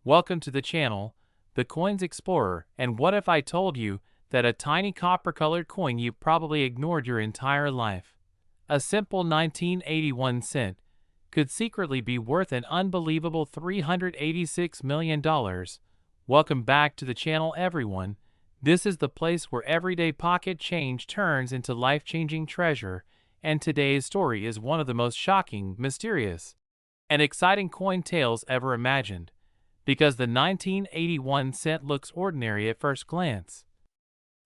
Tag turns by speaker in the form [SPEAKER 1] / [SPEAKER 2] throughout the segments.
[SPEAKER 1] Welcome to the channel, The Coins Explorer. And what if I told you that a tiny copper-colored coin you probably ignored your entire life, a simple 1981 cent, could secretly be worth an unbelievable $386 million? Welcome back to the channel, everyone. This is the place where everyday pocket change turns into life-changing treasure, and today's story is one of the most shocking, mysterious, and exciting coin tales ever imagined. Because the 1981 cent looks ordinary at first glance.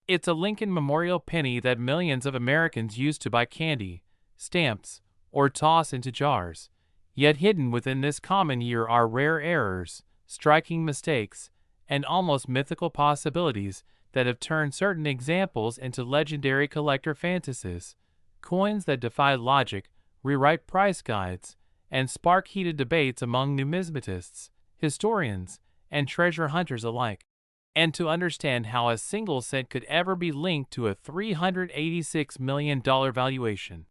[SPEAKER 1] It's a Lincoln Memorial penny that millions of Americans use to buy candy, stamps, or toss into jars. Yet hidden within this common year are rare errors, striking mistakes, and almost mythical possibilities that have turned certain examples into legendary collector fantasies. Coins that defy logic, rewrite price guides, and spark heated debates among numismatists, historians, and treasure hunters alike. And to understand how a single cent could ever be linked to a $386 million valuation,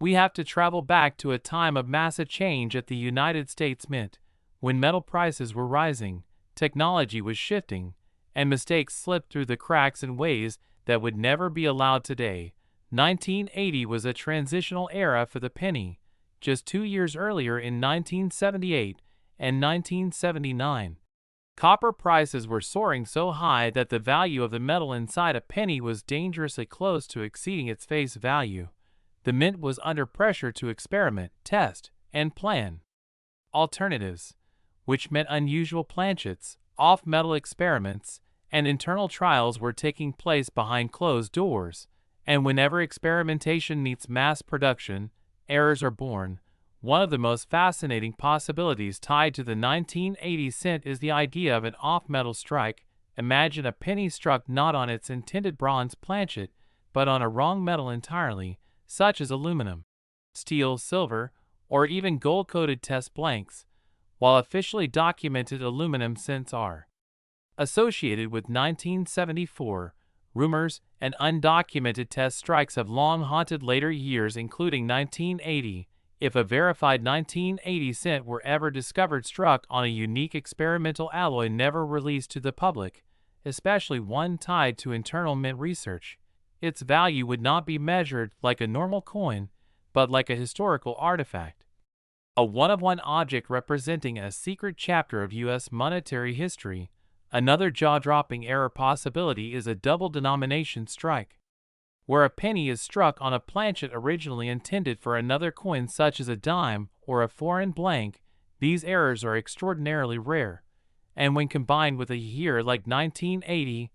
[SPEAKER 1] we have to travel back to a time of massive change at the United States Mint, when metal prices were rising, technology was shifting, and mistakes slipped through the cracks in ways that would never be allowed today. 1980 was a transitional era for the penny. Just 2 years earlier, in 1978, and 1979, copper prices were soaring so high that the value of the metal inside a penny was dangerously close to exceeding its face value. The mint was under pressure to experiment, test, and plan alternatives, which meant unusual planchets, off-metal experiments, and internal trials were taking place behind closed doors. And whenever experimentation meets mass production, errors are born. One of the most fascinating possibilities tied to the 1980 cent is the idea of an off-metal strike. Imagine a penny struck not on its intended bronze planchet, but on a wrong metal entirely, such as aluminum, steel, silver, or even gold-coated test blanks. While officially documented aluminum cents are associated with 1974, rumors and undocumented test strikes have long haunted later years, including 1980. If a verified 1980 cent were ever discovered struck on a unique experimental alloy never released to the public, especially one tied to internal mint research, its value would not be measured like a normal coin, but like a historical artifact. A one-of-one object representing a secret chapter of U.S. monetary history. Another jaw-dropping error possibility is a double denomination strike, where a penny is struck on a planchet originally intended for another coin such as a dime or a foreign blank. These errors are extraordinarily rare, and when combined with a year like 1980,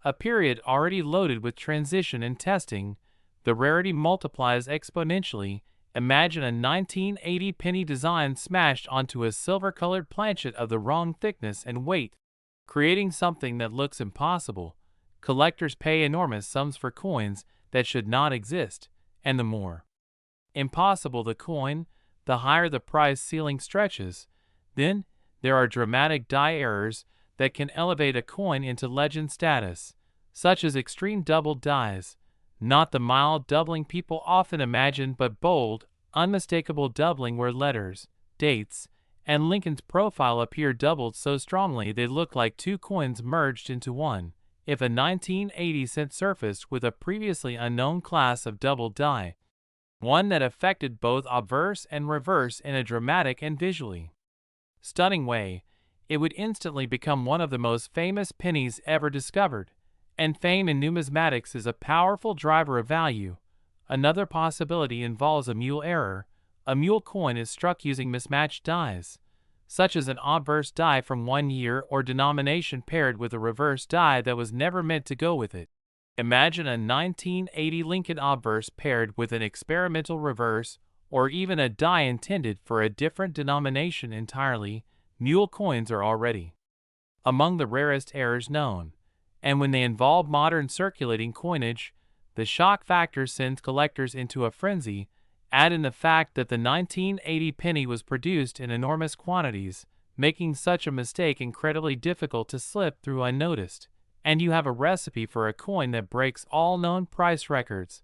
[SPEAKER 1] a period already loaded with transition and testing, the rarity multiplies exponentially. Imagine a 1980 penny design smashed onto a silver-colored planchet of the wrong thickness and weight, creating something that looks impossible. Collectors pay enormous sums for coins that should not exist, and the more impossible the coin, the higher the price ceiling stretches. Then, there are dramatic die errors that can elevate a coin into legend status, such as extreme doubled dies, not the mild doubling people often imagine, but bold, unmistakable doubling where letters, dates, and Lincoln's profile appear doubled so strongly they look like two coins merged into one. If a 1980 cent surfaced with a previously unknown class of double die, one that affected both obverse and reverse in a dramatic and visually stunning way, it would instantly become one of the most famous pennies ever discovered. And fame in numismatics is a powerful driver of value. Another possibility involves a mule error. A mule coin is struck using mismatched dies, such as an obverse die from one year or denomination paired with a reverse die that was never meant to go with it. Imagine a 1980 Lincoln obverse paired with an experimental reverse, or even a die intended for a different denomination entirely. Mule coins are already among the rarest errors known, and when they involve modern circulating coinage, the shock factor sends collectors into a frenzy. Add in the fact that the 1980 penny was produced in enormous quantities, making such a mistake incredibly difficult to slip through unnoticed, and you have a recipe for a coin that breaks all known price records.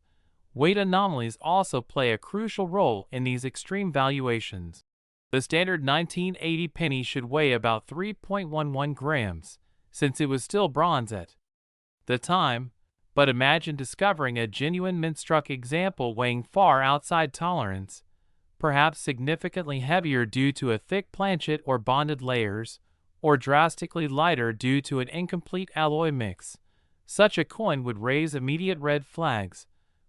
[SPEAKER 1] Weight anomalies also play a crucial role in these extreme valuations. The standard 1980 penny should weigh about 3.11 grams, since it was still bronze at the time, but imagine discovering a genuine mint-struck example weighing far outside tolerance, perhaps significantly heavier due to a thick planchet or bonded layers, or drastically lighter due to an incomplete alloy mix. Such a coin would raise immediate red flags,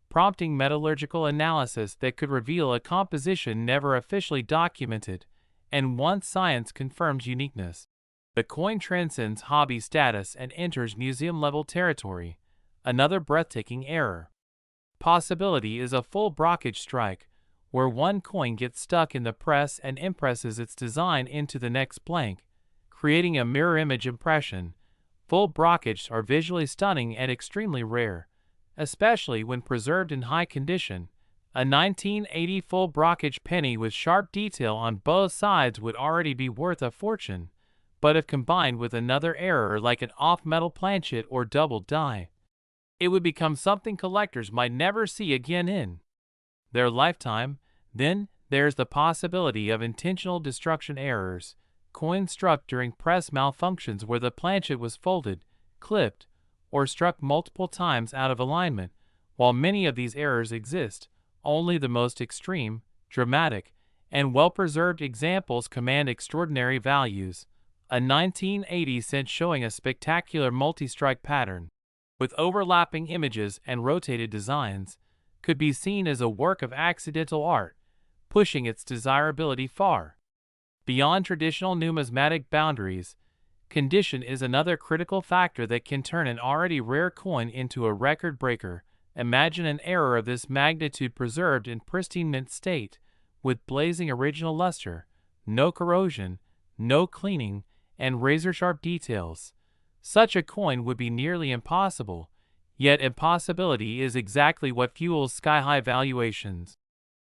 [SPEAKER 1] prompting metallurgical analysis that could reveal a composition never officially documented, and once science confirms uniqueness, the coin transcends hobby status and enters museum-level territory. Another breathtaking error possibility is a full brockage strike, where one coin gets stuck in the press and impresses its design into the next blank, creating a mirror image impression. Full brockage are visually stunning and extremely rare, especially when preserved in high condition. A 1980 full brockage penny with sharp detail on both sides would already be worth a fortune, but if combined with another error like an off-metal planchet or double die, it would become something collectors might never see again in their lifetime. Then there's the possibility of intentional destruction errors, coins struck during press malfunctions where the planchet was folded, clipped, or struck multiple times out of alignment. While many of these errors exist, only the most extreme, dramatic, and well-preserved examples command extraordinary values. A 1980 cent showing a spectacular multi-strike pattern, with overlapping images and rotated designs, could be seen as a work of accidental art, pushing its desirability far beyond traditional numismatic boundaries. Condition is another critical factor that can turn an already rare coin into a record breaker. Imagine an error of this magnitude preserved in pristine mint state, with blazing original luster, no corrosion, no cleaning, and razor-sharp details. Such a coin would be nearly impossible, yet impossibility is exactly what fuels sky-high valuations.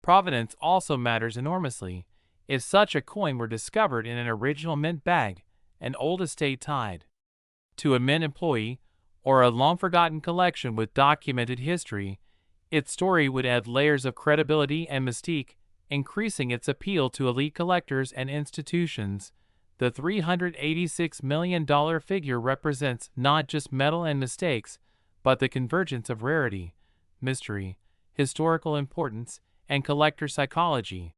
[SPEAKER 1] Provenance also matters enormously. If such a coin were discovered in an original mint bag, an old estate tied to a mint employee, or a long-forgotten collection with documented history, its story would add layers of credibility and mystique, increasing its appeal to elite collectors and institutions. The $386 million figure represents not just metal and mistakes, but the convergence of rarity, mystery, historical importance, and collector psychology.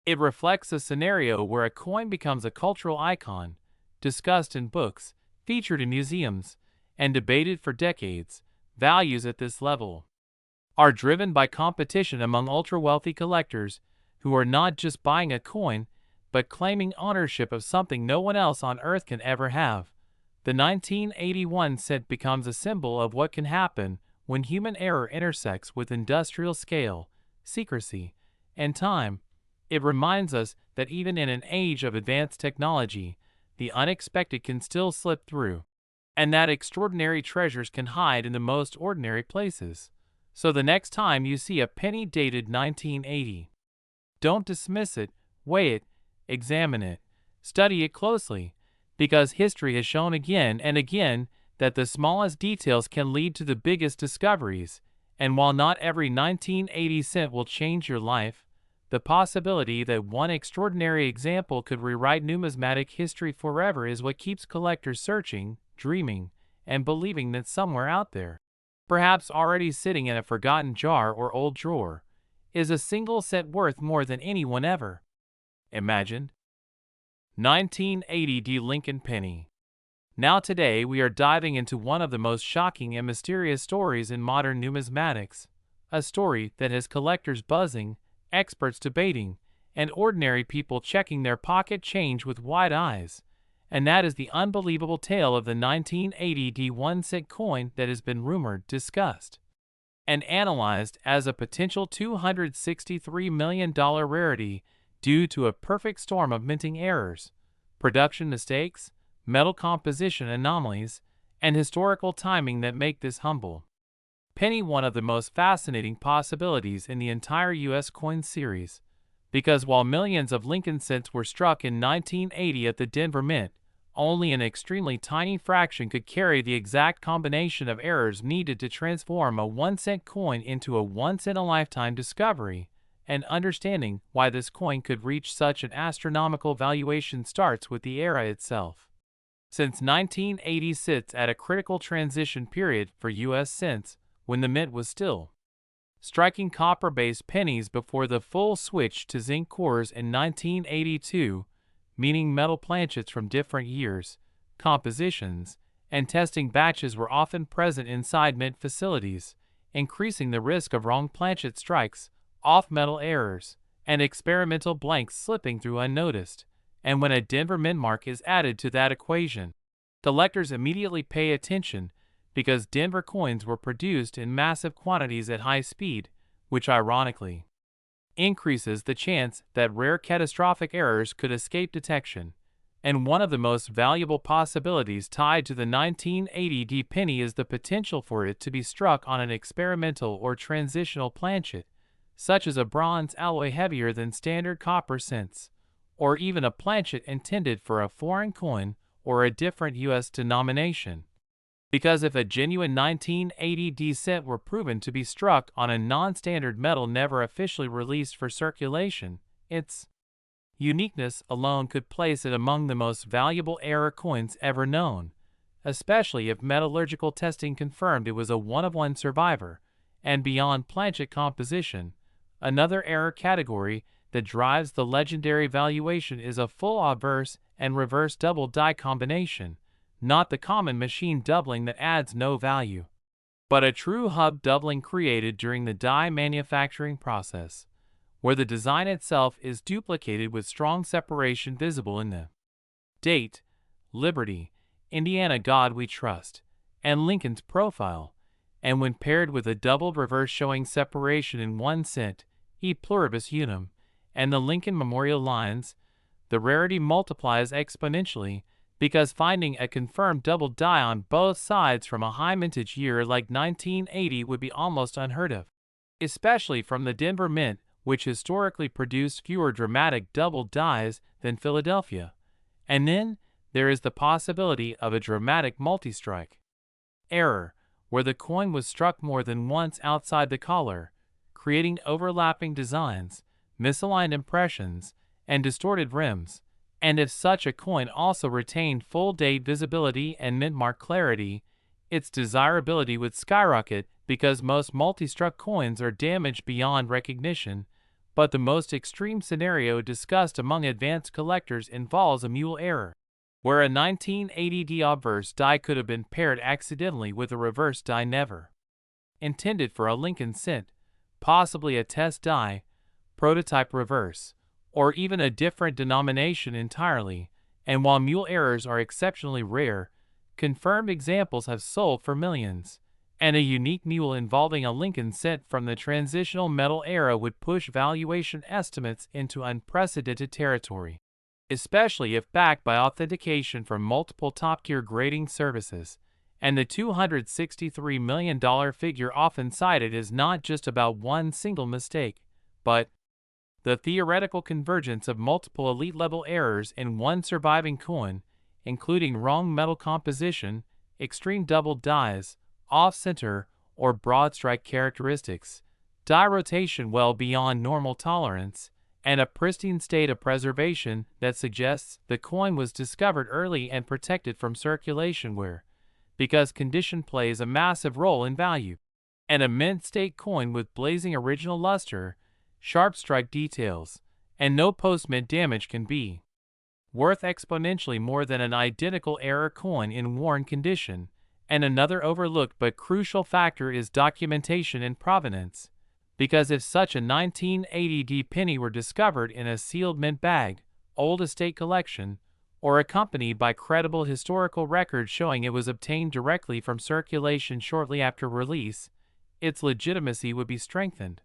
[SPEAKER 1] It reflects a scenario where a coin becomes a cultural icon, discussed in books, featured in museums, and debated for decades. Values at this level are driven by competition among ultra-wealthy collectors who are not just buying a coin, but claiming ownership of something no one else on Earth can ever have. The 1981 cent becomes a symbol of what can happen when human error intersects with industrial scale, secrecy, and time. It reminds us that even in an age of advanced technology, the unexpected can still slip through, and that extraordinary treasures can hide in the most ordinary places. So the next time you see a penny dated 1980, don't dismiss it, weigh it, examine it, study it closely, because history has shown again and again that the smallest details can lead to the biggest discoveries. And while not every 1980 cent will change your life, the possibility that one extraordinary example could rewrite numismatic history forever is what keeps collectors searching, dreaming, and believing that somewhere out there, perhaps already sitting in a forgotten jar or old drawer, is a single cent worth more than anyone ever imagined. 1980 D. Lincoln Penny. Now today we are diving into one of the most shocking and mysterious stories in modern numismatics, a story that has collectors buzzing, experts debating, and ordinary people checking their pocket change with wide eyes. And that is the unbelievable tale of the 1980 D 1-cent coin that has been rumored, discussed, and analyzed as a potential $263 million rarity due to a perfect storm of minting errors, production mistakes, metal composition anomalies, and historical timing that make this humble penny one of the most fascinating possibilities in the entire U.S. coin series. Because while millions of Lincoln cents were struck in 1980 at the Denver Mint, only an extremely tiny fraction could carry the exact combination of errors needed to transform a 1-cent coin into a once-in-a-lifetime discovery. and understanding why this coin could reach such an astronomical valuation starts with the era itself. Since 1980 sits at a critical transition period for U.S. cents, when the mint was still striking copper-based pennies before the full switch to zinc cores in 1982, meaning metal planchets from different years, compositions, and testing batches were often present inside mint facilities, increasing the risk of wrong planchet strikes, off-metal errors, and experimental blanks slipping through unnoticed. And when a Denver mint mark is added to that equation, collectors immediately pay attention because Denver coins were produced in massive quantities at high speed, which ironically increases the chance that rare catastrophic errors could escape detection. And one of the most valuable possibilities tied to the 1980 penny is the potential for it to be struck on an experimental or transitional planchet, such as a bronze alloy heavier than standard copper cents, or even a planchet intended for a foreign coin or a different U.S. denomination. Because if a genuine 1980 cent were proven to be struck on a non-standard metal never officially released for circulation, its uniqueness alone could place it among the most valuable error coins ever known, especially if metallurgical testing confirmed it was a one-of-one survivor. And beyond planchet composition, another error category that drives the legendary valuation is a full obverse and reverse double die combination, not the common machine doubling that adds no value, but a true hub doubling created during the die manufacturing process, where the design itself is duplicated with strong separation visible in the date, Liberty, Indiana God We Trust, and Lincoln's profile, and when paired with a doubled reverse showing separation in 1 cent, e pluribus unum, and the Lincoln Memorial lines, the rarity multiplies exponentially, because finding a confirmed double die on both sides from a high mintage year like 1980 would be almost unheard of, especially from the Denver Mint, which historically produced fewer dramatic double dies than Philadelphia. And then there is the possibility of a dramatic multi-strike error, where the coin was struck more than once outside the collar, creating overlapping designs, misaligned impressions, and distorted rims. And if such a coin also retained full date visibility and mint mark clarity, its desirability would skyrocket because most multi-struck coins are damaged beyond recognition. But the most extreme scenario discussed among advanced collectors involves a mule error, where a 1980 obverse die could have been paired accidentally with a reverse die never intended for a Lincoln cent, possibly a test die, prototype reverse, or even a different denomination entirely. And while mule errors are exceptionally rare, confirmed examples have sold for millions, and a unique mule involving a Lincoln cent from the transitional metal era would push valuation estimates into unprecedented territory, especially if backed by authentication from multiple top-tier grading services. And the $263 million figure often cited is not just about one single mistake, but the theoretical convergence of multiple elite-level errors in one surviving coin, including wrong metal composition, extreme double dies, off-center or broad strike characteristics, die rotation well beyond normal tolerance, and a pristine state of preservation that suggests the coin was discovered early and protected from circulation where, because condition plays a massive role in value. And a mint state coin with blazing original luster, sharp strike details, and no post-mint damage can be worth exponentially more than an identical error coin in worn condition. And another overlooked but crucial factor is documentation and provenance, because if such a 1980 penny were discovered in a sealed mint-bagged, old estate collection, or accompanied by credible historical records showing it was obtained directly from circulation shortly after release, its legitimacy would be strengthened,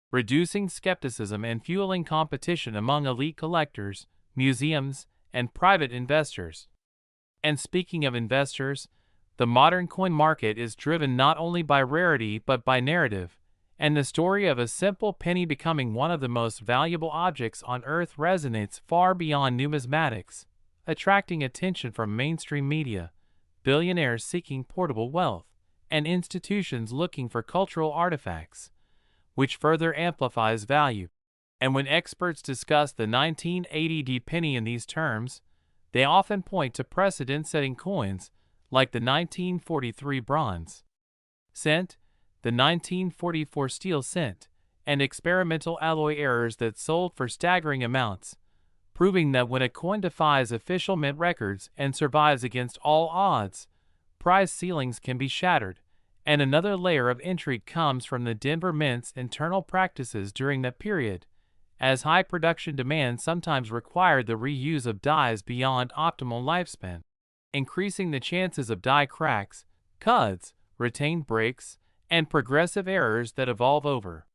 [SPEAKER 1] reducing skepticism and fueling competition among elite collectors, museums, and private investors. And speaking of investors, the modern coin market is driven not only by rarity but by narrative, and the story of a simple penny becoming one of the most valuable objects on earth resonates far beyond numismatics, attracting attention from mainstream media, billionaires seeking portable wealth, and institutions looking for cultural artifacts, which further amplifies value. And when experts discuss the 1980 penny in these terms, they often point to precedent-setting coins like the 1943 bronze cent, the 1944 steel cent, and experimental alloy errors that sold for staggering amounts, proving that when a coin defies official mint records and survives against all odds, price ceilings can be shattered. And another layer of intrigue comes from the Denver Mint's internal practices during that period, as high production demand sometimes required the reuse of dies beyond optimal lifespan, increasing the chances of die cracks, cuds, retained breaks, and progressive errors that evolve over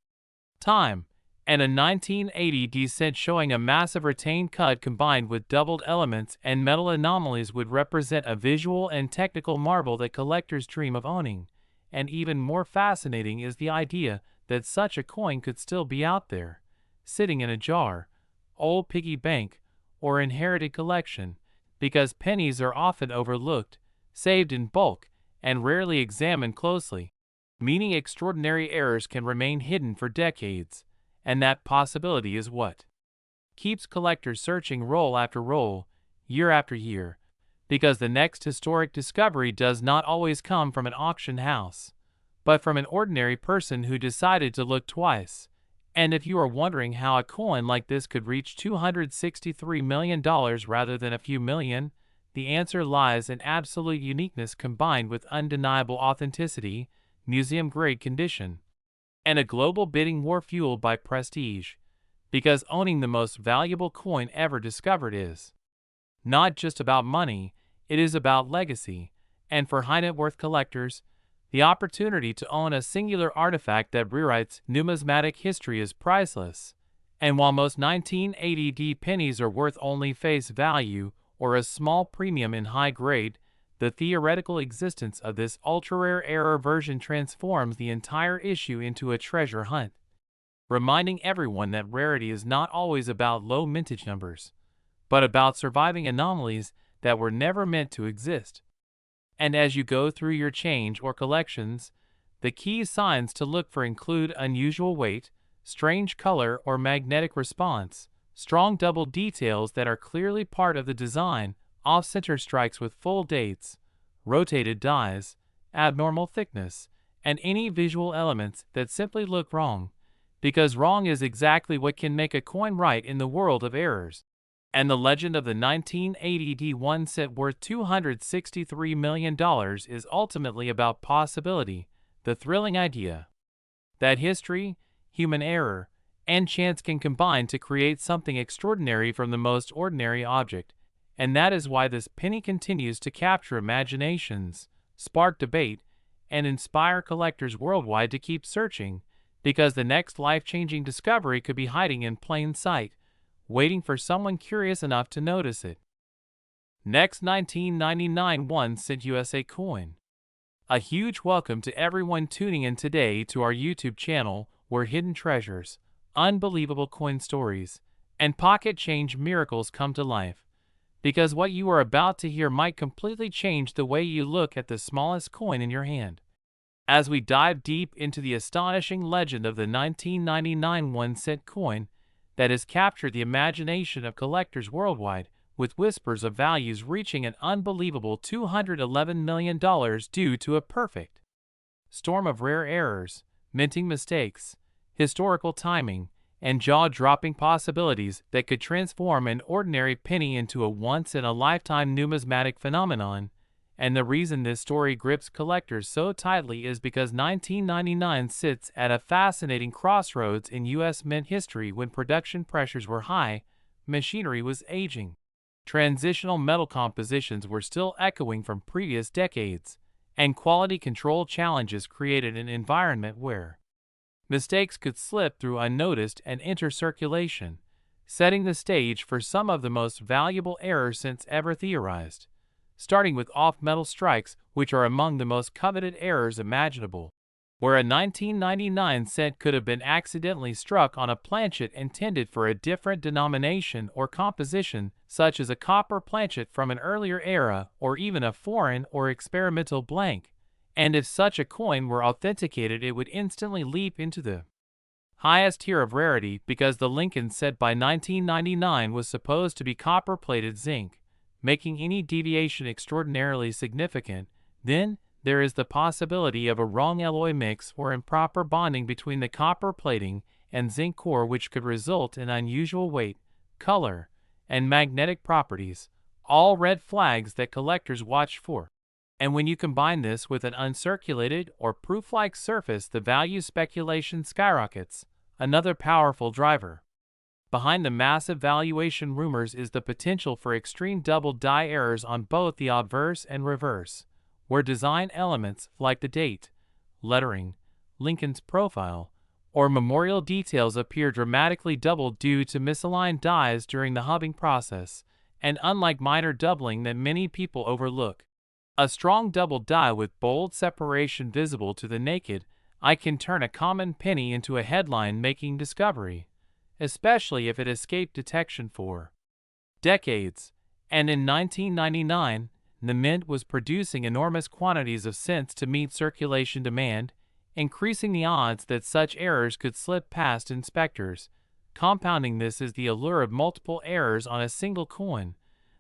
[SPEAKER 1] time. And a 1980 cent showing a massive retained cud combined with doubled elements and metal anomalies would represent a visual and technical marvel that collectors dream of owning. And even more fascinating is the idea that such a coin could still be out there, sitting in a jar, old piggy bank, or inherited collection, because pennies are often overlooked, saved in bulk, and rarely examined closely, meaning extraordinary errors can remain hidden for decades, and that possibility is what keeps collectors searching roll after roll, year after year, because the next historic discovery does not always come from an auction house, but from an ordinary person who decided to look twice. And if you are wondering how a coin like this could reach $263 million rather than a few million, the answer lies in absolute uniqueness combined with undeniable authenticity, museum-grade condition, and a global bidding war fueled by prestige, because owning the most valuable coin ever discovered is not just about money, it is about legacy, and for high-net-worth collectors, the opportunity to own a singular artifact that rewrites numismatic history is priceless. And while most 1980 pennies are worth only face value or a small premium in high grade, the theoretical existence of this ultra-rare error version transforms the entire issue into a treasure hunt, reminding everyone that rarity is not always about low mintage numbers, but about surviving anomalies that were never meant to exist. And as you go through your change or collections, the key signs to look for include unusual weight, strange color or magnetic response, strong double details that are clearly part of the design, off-center strikes with full dates, rotated dies, abnormal thickness, and any visual elements that simply look wrong, because wrong is exactly what can make a coin right in the world of errors. And the legend of the 1980 1 cent worth $263 million is ultimately about possibility, the thrilling idea that history, human error, and chance can combine to create something extraordinary from the most ordinary object, and that is why this penny continues to capture imaginations, spark debate, and inspire collectors worldwide to keep searching, because the next life-changing discovery could be hiding in plain sight, waiting for someone curious enough to notice it. Next, 1999 1 cent USA coin. A huge welcome to everyone tuning in today to our YouTube channel, where hidden treasures, unbelievable coin stories, and pocket change miracles come to life. Because what you are about to hear might completely change the way you look at the smallest coin in your hand. As we dive deep into the astonishing legend of the 1999 1 cent coin that has captured the imagination of collectors worldwide, with whispers of values reaching an unbelievable $211 million due to a perfect storm of rare errors, minting mistakes, historical timing, and jaw-dropping possibilities that could transform an ordinary penny into a once-in-a-lifetime numismatic phenomenon. And the reason this story grips collectors so tightly is because 1999 sits at a fascinating crossroads in U.S. mint history when production pressures were high, machinery was aging, transitional metal compositions were still echoing from previous decades, and quality control challenges created an environment where mistakes could slip through unnoticed and enter circulation, setting the stage for some of the most valuable errors since ever theorized, starting with off-metal strikes, which are among the most coveted errors imaginable, where a 1999 cent could have been accidentally struck on a planchet intended for a different denomination or composition, such as a copper planchet from an earlier era or even a foreign or experimental blank. And if such a coin were authenticated, it would instantly leap into the highest tier of rarity because the Lincoln set by 1999 was supposed to be copper-plated zinc, making any deviation extraordinarily significant. Then, there is the possibility of a wrong alloy mix or improper bonding between the copper plating and zinc core, which could result in unusual weight, color, and magnetic properties, all red flags that collectors watch for. And when you combine this with an uncirculated or proof-like surface, the value speculation skyrockets, another powerful driver. Behind the massive valuation rumors is the potential for extreme double die errors on both the obverse and reverse, where design elements like the date, lettering, Lincoln's profile, or memorial details appear dramatically doubled due to misaligned dies during the hubbing process, and unlike minor doubling that many people overlook. A strong double die with bold separation visible to the naked eye can turn a common penny into a headline-making discovery, especially if it escaped detection for decades. And in 1999, the mint was producing enormous quantities of cents to meet circulation demand, increasing the odds that such errors could slip past inspectors. Compounding this is the allure of multiple errors on a single coin,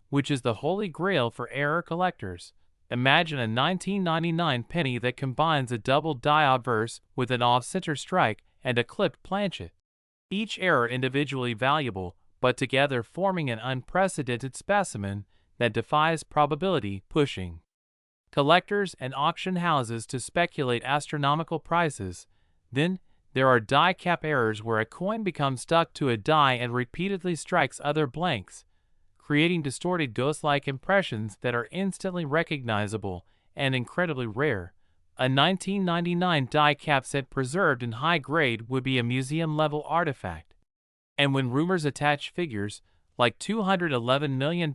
[SPEAKER 1] which is the holy grail for error collectors. Imagine a 1999 penny that combines a double die obverse with an off-center strike and a clipped planchet. Each error individually valuable, but together forming an unprecedented specimen that defies probability pushing collectors and auction houses to speculate astronomical prices. Then, there are die cap errors where a coin becomes stuck to a die and repeatedly strikes other blanks, creating distorted ghost-like impressions that are instantly recognizable and incredibly rare. A 1999 die cap set preserved in high grade would be a museum-level artifact. And when rumors attach figures like $211 million,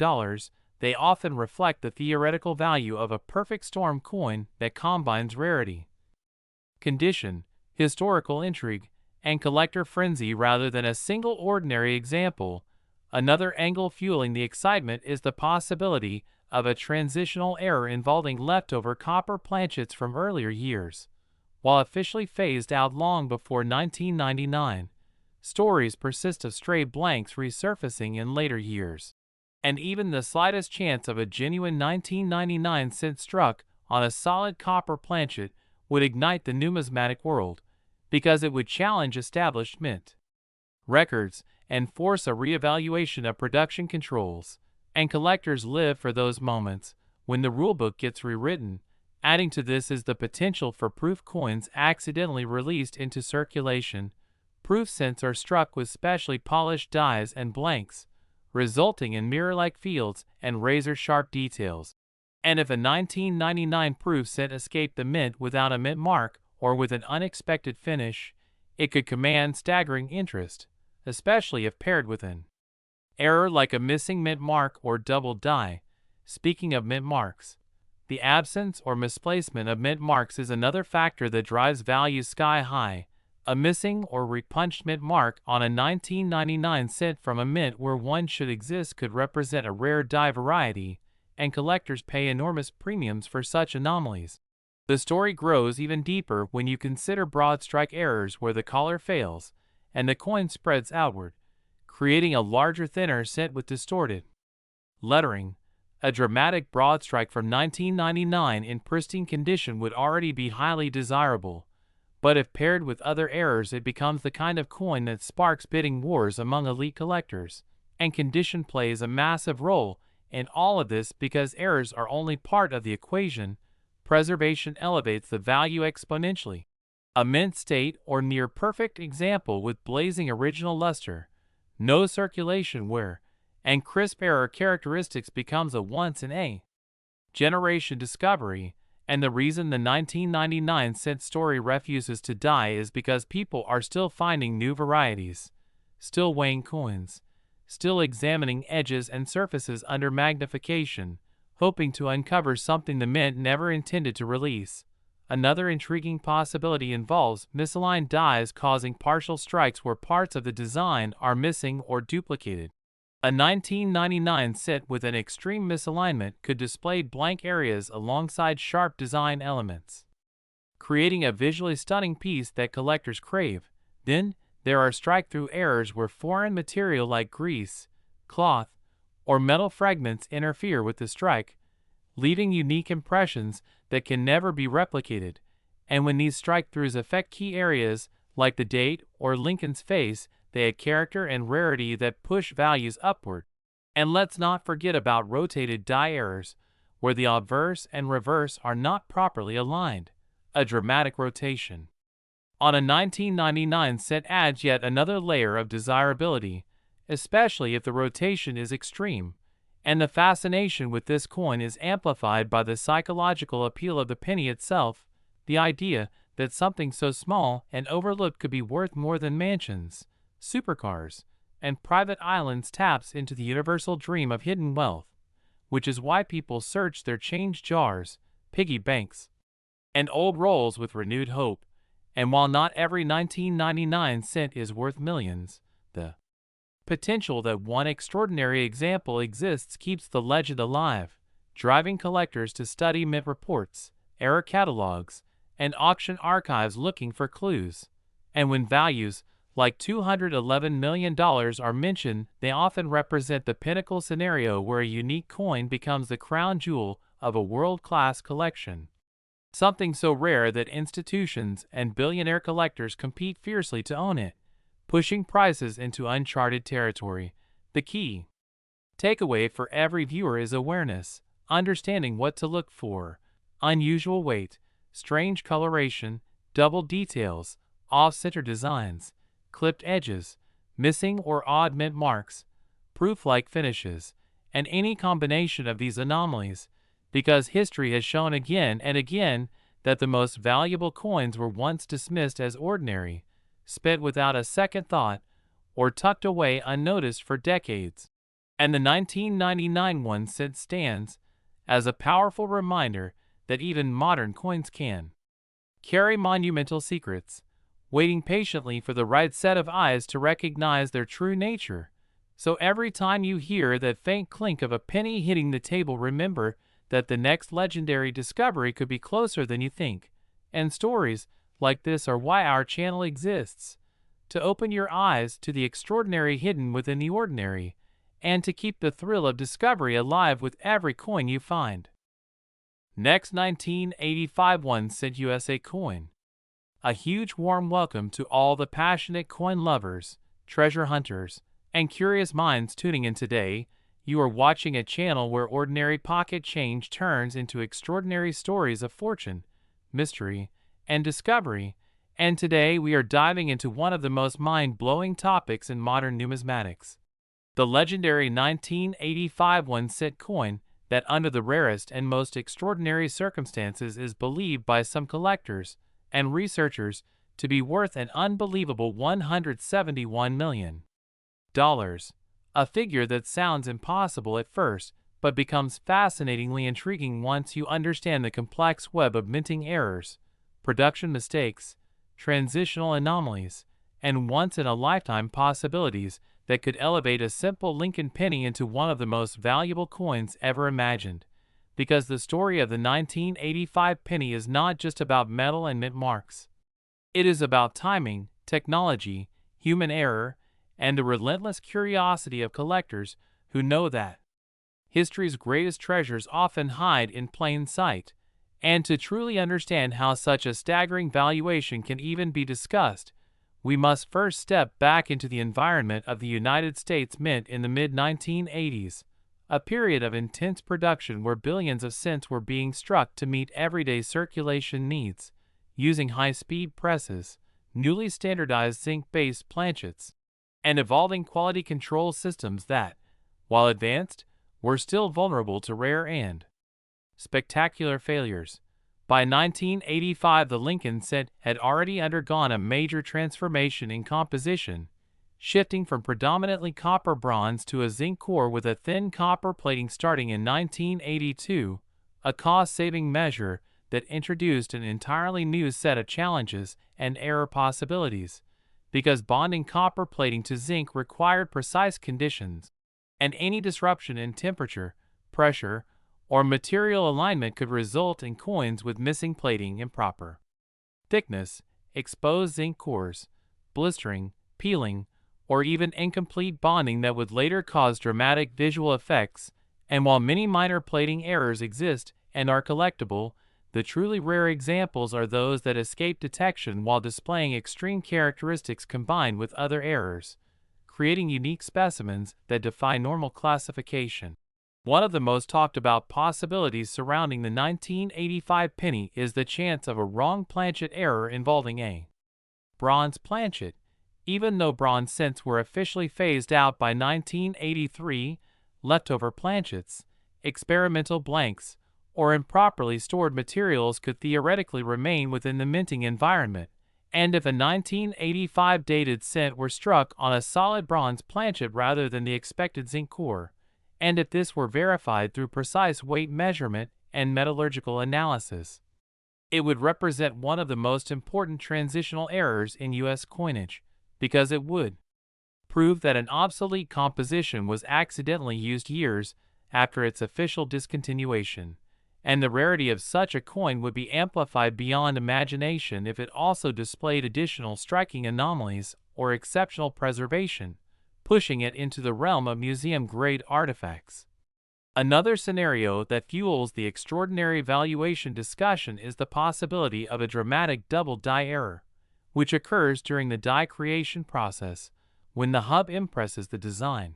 [SPEAKER 1] they often reflect the theoretical value of a perfect storm coin that combines rarity, condition, historical intrigue, and collector frenzy rather than a single ordinary example. Another angle fueling the excitement is the possibility of a transitional error involving leftover copper planchets from earlier years. While officially phased out long before 1999, stories persist of stray blanks resurfacing in later years. And even the slightest chance of a genuine 1999 cent struck on a solid copper planchet would ignite the numismatic world, because it would challenge established mint records and force a reevaluation of production controls. And collectors live for those moments when the rulebook gets rewritten. Adding to this is the potential for proof coins accidentally released into circulation. Proof cents are struck with specially polished dies and blanks, resulting in mirror-like fields and razor-sharp details. And if a 1999 proof cent escaped the mint without a mint mark or with an unexpected finish, it could command staggering interest, especially if paired with an error like a missing mint mark or double die. Speaking of mint marks, the absence or misplacement of mint marks is another factor that drives values sky high. A missing or repunched mint mark on a 1999 cent from a mint where one should exist could represent a rare die variety, and collectors pay enormous premiums for such anomalies. The story grows even deeper when you consider broad strike errors where the collar fails and the coin spreads outward, creating a larger, thinner cent with distorted lettering. A dramatic broad strike from 1999 in pristine condition would already be highly desirable, but if paired with other errors it becomes the kind of coin that sparks bidding wars among elite collectors. And condition plays a massive role in all of this because errors are only part of the equation. Preservation elevates the value exponentially. A mint state or near perfect example with blazing original luster, no circulation wear, and crisp error characteristics becomes a once-in-a-generation discovery. And the reason the 1999 cent story refuses to die is because people are still finding new varieties, still weighing coins, still examining edges and surfaces under magnification, hoping to uncover something the mint never intended to release. Another intriguing possibility involves misaligned dies causing partial strikes where parts of the design are missing or duplicated. A 1999 cent with an extreme misalignment could display blank areas alongside sharp design elements, creating a visually stunning piece that collectors crave. Then, there are strike-through errors where foreign material like grease, cloth, or metal fragments interfere with the strike, leaving unique impressions that can never be replicated. And when these strike-throughs affect key areas like the date or Lincoln's face, they add character and rarity that push values upward. And let's not forget about rotated die errors, where the obverse and reverse are not properly aligned. A dramatic rotation on a 1999 cent adds yet another layer of desirability, especially if the rotation is extreme. And the fascination with this coin is amplified by the psychological appeal of the penny itself, the idea that something so small and overlooked could be worth more than mansions, supercars, and private islands taps into the universal dream of hidden wealth, which is why people search their change jars, piggy banks, and old rolls with renewed hope. And while not every 1999 cent is worth millions, the potential that one extraordinary example exists keeps the legend alive, driving collectors to study mint reports, error catalogs, and auction archives looking for clues. And when values like $211 million are mentioned, they often represent the pinnacle scenario where a unique coin becomes the crown jewel of a world-class collection. Something so rare that institutions and billionaire collectors compete fiercely to own it, pushing prices into uncharted territory. The key takeaway for every viewer is awareness, understanding what to look for: unusual weight, strange coloration, double details, off-center designs, clipped edges, missing or odd mint marks, proof-like finishes, and any combination of these anomalies, because history has shown again and again that the most valuable coins were once dismissed as ordinary, spent without a second thought, or tucked away unnoticed for decades. And the 1999 1 cent stands as a powerful reminder that even modern coins can carry monumental secrets, waiting patiently for the right set of eyes to recognize their true nature. So every time you hear that faint clink of a penny hitting the table, remember that the next legendary discovery could be closer than you think. And stories like this are why our channel exists, to open your eyes to the extraordinary hidden within the ordinary, and to keep the thrill of discovery alive with every coin you find. Next, 1985 1 cent USA coin. A huge warm welcome to all the passionate coin lovers, treasure hunters, and curious minds tuning in today. You are watching a channel where ordinary pocket change turns into extraordinary stories of fortune, mystery, and discovery. And today we are diving into one of the most mind-blowing topics in modern numismatics: the legendary 1985 1 cent coin that, under the rarest and most extraordinary circumstances, is believed by some collectors and researchers to be worth an unbelievable $171 million. A figure that sounds impossible at first, but becomes fascinatingly intriguing once you understand the complex web of minting errors, production mistakes, transitional anomalies, and once-in-a-lifetime possibilities that could elevate a simple Lincoln penny into one of the most valuable coins ever imagined. Because the story of the 1985 penny is not just about metal and mint marks. It is about timing, technology, human error, and the relentless curiosity of collectors who know that history's greatest treasures often hide in plain sight. And to truly understand how such a staggering valuation can even be discussed, we must first step back into the environment of the United States Mint in the mid-1980s, a period of intense production where billions of cents were being struck to meet everyday circulation needs, using high-speed presses, newly standardized zinc-based planchets, and evolving quality control systems that, while advanced, were still vulnerable to rare and spectacular failures. By 1985, the Lincoln cent had already undergone a major transformation in composition, shifting from predominantly copper bronze to a zinc core with a thin copper plating starting in 1982, a cost-saving measure that introduced an entirely new set of challenges and error possibilities, because bonding copper plating to zinc required precise conditions, and any disruption in temperature, pressure, or material alignment could result in coins with missing plating, improper thickness, exposed zinc cores, blistering, peeling, or even incomplete bonding that would later cause dramatic visual effects. And while many minor plating errors exist and are collectible, the truly rare examples are those that escape detection while displaying extreme characteristics combined with other errors, creating unique specimens that defy normal classification. One of the most talked about possibilities surrounding the 1985 penny is the chance of a wrong planchet error involving a bronze planchet. Even though bronze cents were officially phased out by 1983, leftover planchets, experimental blanks, or improperly stored materials could theoretically remain within the minting environment, and if a 1985 dated cent were struck on a solid bronze planchet rather than the expected zinc core, and if this were verified through precise weight measurement and metallurgical analysis, it would represent one of the most important transitional errors in U.S. coinage, because it would prove that an obsolete composition was accidentally used years after its official discontinuation, and the rarity of such a coin would be amplified beyond imagination if it also displayed additional striking anomalies or exceptional preservation, pushing it into the realm of museum-grade artifacts. Another scenario that fuels the extraordinary valuation discussion is the possibility of a dramatic double die error, which occurs during the die creation process when the hub impresses the design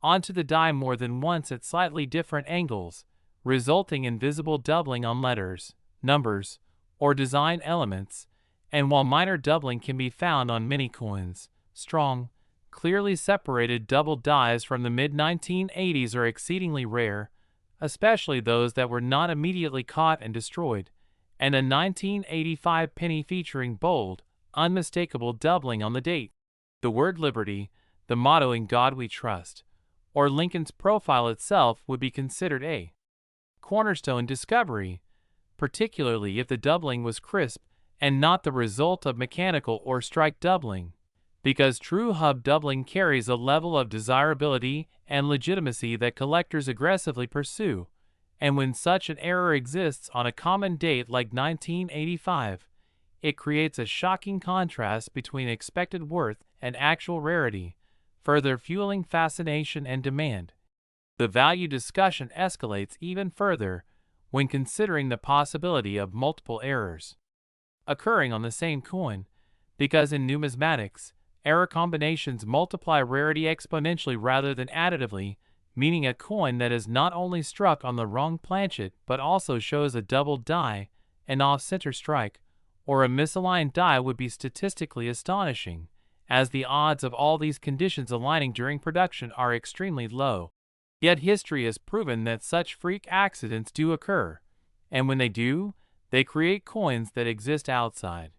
[SPEAKER 1] onto the die more than once at slightly different angles, resulting in visible doubling on letters, numbers, or design elements. And while minor doubling can be found on many coins, strong, clearly separated double dies from the mid-1980s are exceedingly rare, especially those that were not immediately caught and destroyed, and a 1985 penny featuring bold, unmistakable doubling on the date, the word liberty, the motto "In God We Trust," or Lincoln's profile itself would be considered a cornerstone discovery, particularly if the doubling was crisp and not the result of mechanical or strike doubling, because true hub doubling carries a level of desirability and legitimacy that collectors aggressively pursue, and when such an error exists on a common date like 1985, it creates a shocking contrast between expected worth and actual rarity, further fueling fascination and demand. The value discussion escalates even further when considering the possibility of multiple errors occurring on the same coin, because in numismatics, error combinations multiply rarity exponentially rather than additively, meaning a coin that is not only struck on the wrong planchet but also shows a double die, an off-center strike, or a misaligned die would be statistically astonishing, as the odds of all these conditions aligning during production are extremely low. Yet history has proven that such freak accidents do occur, and when they do, they create coins that exist outside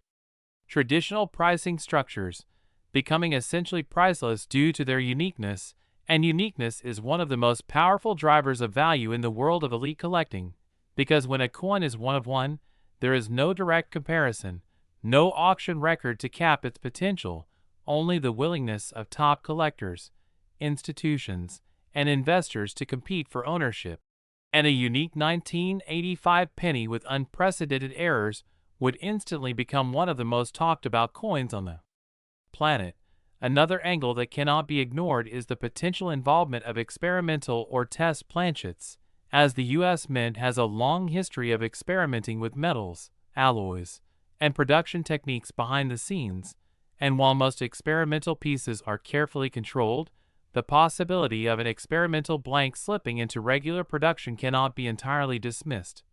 [SPEAKER 1] traditional pricing structures, becoming essentially priceless due to their uniqueness, and uniqueness is one of the most powerful drivers of value in the world of elite collecting, because when a coin is one of one, there is no direct comparison, no auction record to cap its potential, only the willingness of top collectors, institutions, and investors to compete for ownership. And a unique 1985 penny with unprecedented errors would instantly become one of the most talked about coins on the planet. Another angle that cannot be ignored is the potential involvement of experimental or test planchets, as the U.S. Mint has a long history of experimenting with metals, alloys, and production techniques behind the scenes, and while most experimental pieces are carefully controlled, the possibility of an experimental blank slipping into regular production cannot be entirely dismissed,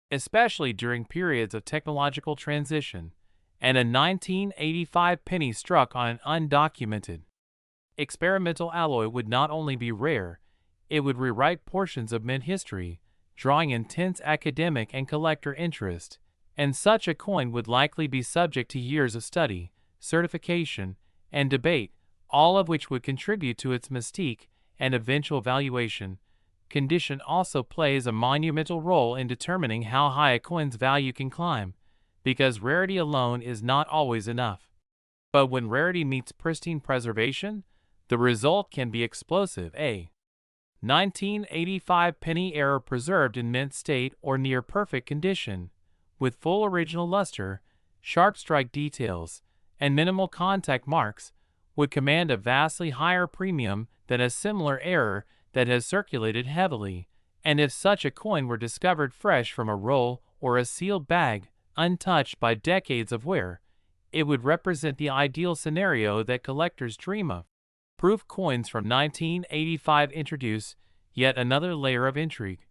[SPEAKER 1] especially during periods of technological transition, and a 1985 penny struck on an undocumented experimental alloy would not only be rare, it would rewrite portions of mint history, drawing intense academic and collector interest, and such a coin would likely be subject to years of study, certification, and debate, all of which would contribute to its mystique and eventual valuation. Condition also plays a monumental role in determining how high a coin's value can climb, because rarity alone is not always enough. But when rarity meets pristine preservation, the result can be explosive. A 1985 penny error preserved in mint state or near perfect condition, with full original luster, sharp strike details, and minimal contact marks, would command a vastly higher premium than a similar error that has circulated heavily, and if such a coin were discovered fresh from a roll or a sealed bag, untouched by decades of wear, it would represent the ideal scenario that collectors dream of. Proof coins from 1985 introduce yet another layer of intrigue,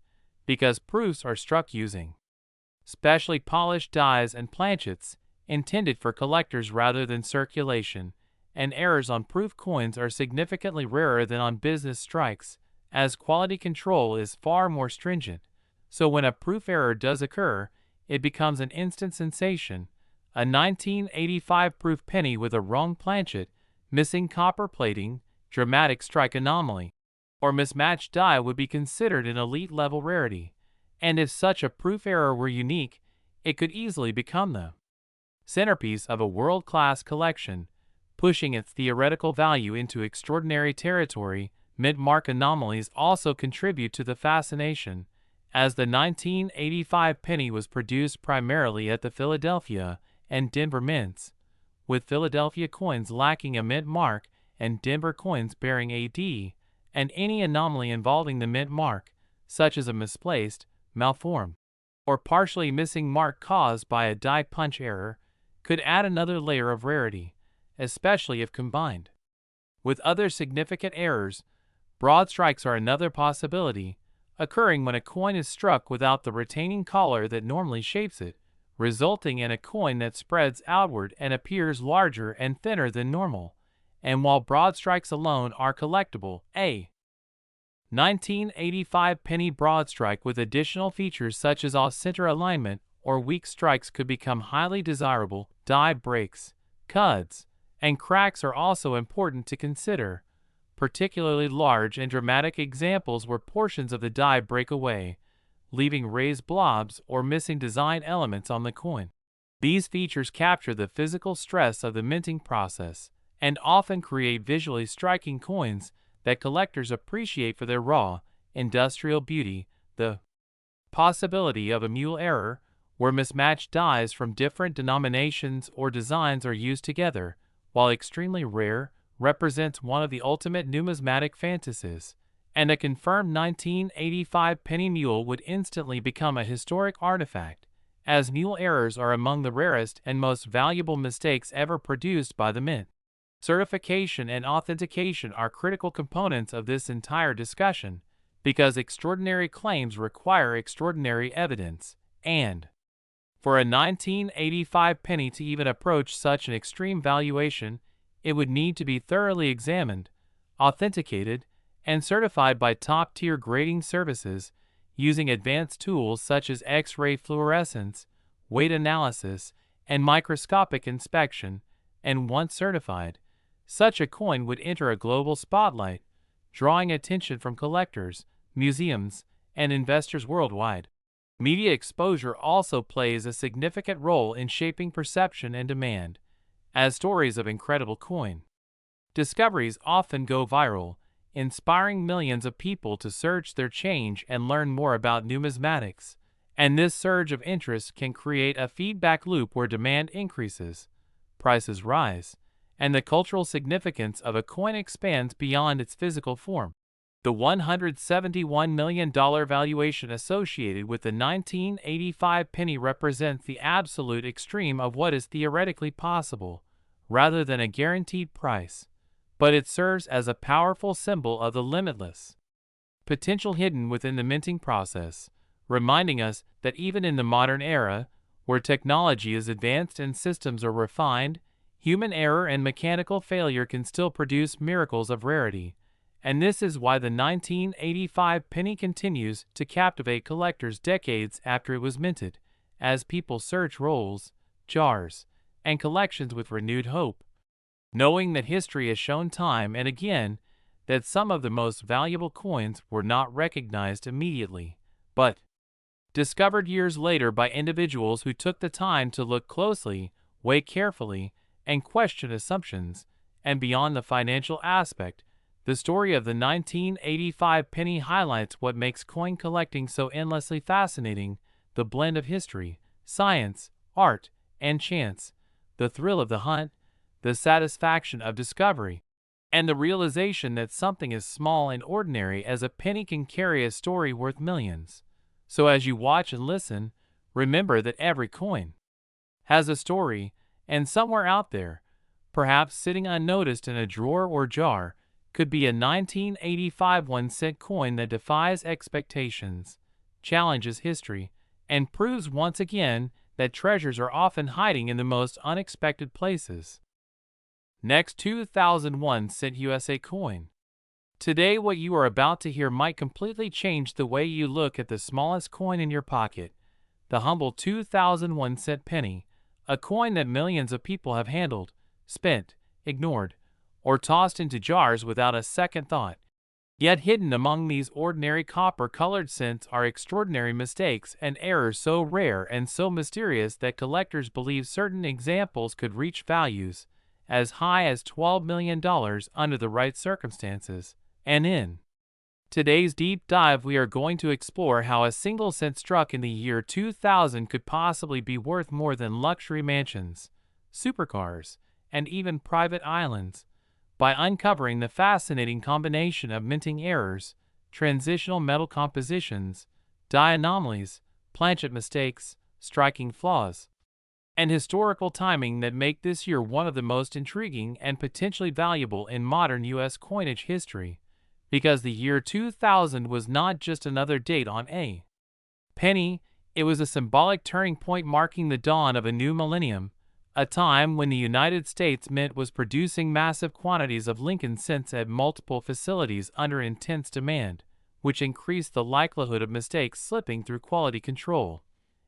[SPEAKER 1] because proofs are struck using specially polished dies and planchets intended for collectors rather than circulation, and errors on proof coins are significantly rarer than on business strikes, as quality control is far more stringent. So when a proof error does occur, it becomes an instant sensation. A 1985 proof penny with a wrong planchet, missing copper plating, dramatic strike anomaly, or mismatched die would be considered an elite-level rarity, and if such a proof error were unique, it could easily become the centerpiece of a world-class collection, pushing its theoretical value into extraordinary territory. Mint-mark anomalies also contribute to the fascination, as the 1985 penny was produced primarily at the Philadelphia and Denver mints, with Philadelphia coins lacking a mint mark and Denver coins bearing a D, and any anomaly involving the mint mark, such as a misplaced, malformed, or partially missing mark caused by a die punch error, could add another layer of rarity, especially if combined with other significant errors. Broad strikes are another possibility, occurring when a coin is struck without the retaining collar that normally shapes it, resulting in a coin that spreads outward and appears larger and thinner than normal. And while broad strikes alone are collectible, a 1985 penny broad strike with additional features such as off-center alignment or weak strikes could become highly desirable. Die breaks, cuts, and cracks are also important to consider, particularly large and dramatic examples where portions of the die break away, leaving raised blobs or missing design elements on the coin. These features capture the physical stress of the minting process and often create visually striking coins that collectors appreciate for their raw, industrial beauty. The possibility of a mule error, where mismatched dies from different denominations or designs are used together, while extremely rare, represents one of the ultimate numismatic fantasies, and a confirmed 1985 penny mule would instantly become a historic artifact, as mule errors are among the rarest and most valuable mistakes ever produced by the mint. Certification and authentication are critical components of this entire discussion, because extraordinary claims require extraordinary evidence, and for a 1985 penny to even approach such an extreme valuation, it would need to be thoroughly examined, authenticated, and certified by top-tier grading services using advanced tools such as X-ray fluorescence, weight analysis, and microscopic inspection, and once certified, such a coin would enter a global spotlight, drawing attention from collectors, museums, and investors worldwide. Media exposure also plays a significant role in shaping perception and demand, as stories of incredible coin discoveries often go viral, inspiring millions of people to search their change and learn more about numismatics, and this surge of interest can create a feedback loop where demand increases, prices rise, and the cultural significance of a coin expands beyond its physical form. The $171 million valuation associated with the 1985 penny represents the absolute extreme of what is theoretically possible, rather than a guaranteed price, but it serves as a powerful symbol of the limitless potential hidden within the minting process, reminding us that even in the modern era, where technology is advanced and systems are refined, human error and mechanical failure can still produce miracles of rarity. And this is why the 1985 penny continues to captivate collectors decades after it was minted, as people search rolls, jars, and collections with renewed hope, knowing that history has shown time and again that some of the most valuable coins were not recognized immediately, but discovered years later by individuals who took the time to look closely, weigh carefully, and question assumptions. And beyond the financial aspect, the story of the 1985 penny highlights what makes coin collecting so endlessly fascinating: the blend of history, science, art, and chance, the thrill of the hunt, the satisfaction of discovery, and the realization that something as small and ordinary as a penny can carry a story worth millions. So as you watch and listen, remember that every coin has a story, and somewhere out there, perhaps sitting unnoticed in a drawer or jar, could be a 1985 1-cent coin that defies expectations, challenges history, and proves once again that treasures are often hiding in the most unexpected places. Next, 2001 cent USA coin. Today, what you are about to hear might completely change the way you look at the smallest coin in your pocket, the humble 2001 cent penny, a coin that millions of people have handled, spent, ignored, or tossed into jars without a second thought. Yet hidden among these ordinary copper-colored cents are extraordinary mistakes and errors so rare and so mysterious that collectors believe certain examples could reach values as high as $12 million under the right circumstances. And in today's deep dive, we are going to explore how a single cent struck in the year 2000 could possibly be worth more than luxury mansions, supercars, and even private islands, by uncovering the fascinating combination of minting errors, transitional metal compositions, die anomalies, planchet mistakes, striking flaws, and historical timing that make this year one of the most intriguing and potentially valuable in modern U.S. coinage history. Because the year 2000 was not just another date on a penny, it was a symbolic turning point marking the dawn of a new millennium, a time when the United States Mint was producing massive quantities of Lincoln cents at multiple facilities under intense demand, which increased the likelihood of mistakes slipping through quality control.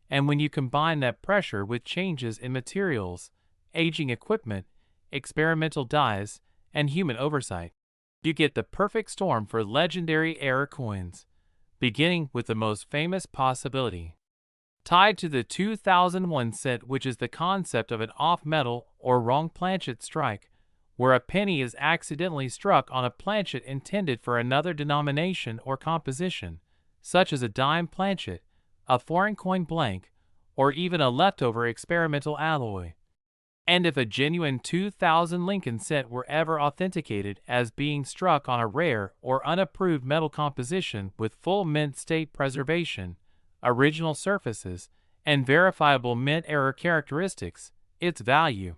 [SPEAKER 1] And when you combine that pressure with changes in materials, aging equipment, experimental dies, and human oversight, you get the perfect storm for legendary error coins, beginning with the most famous possibility tied to the 2001 cent, which is the concept of an off-metal or wrong planchet strike, where a penny is accidentally struck on a planchet intended for another denomination or composition, such as a dime planchet, a foreign coin blank, or even a leftover experimental alloy. And if a genuine 2000 Lincoln cent were ever authenticated as being struck on a rare or unapproved metal composition with full mint state preservation, original surfaces, and verifiable mint error characteristics, its value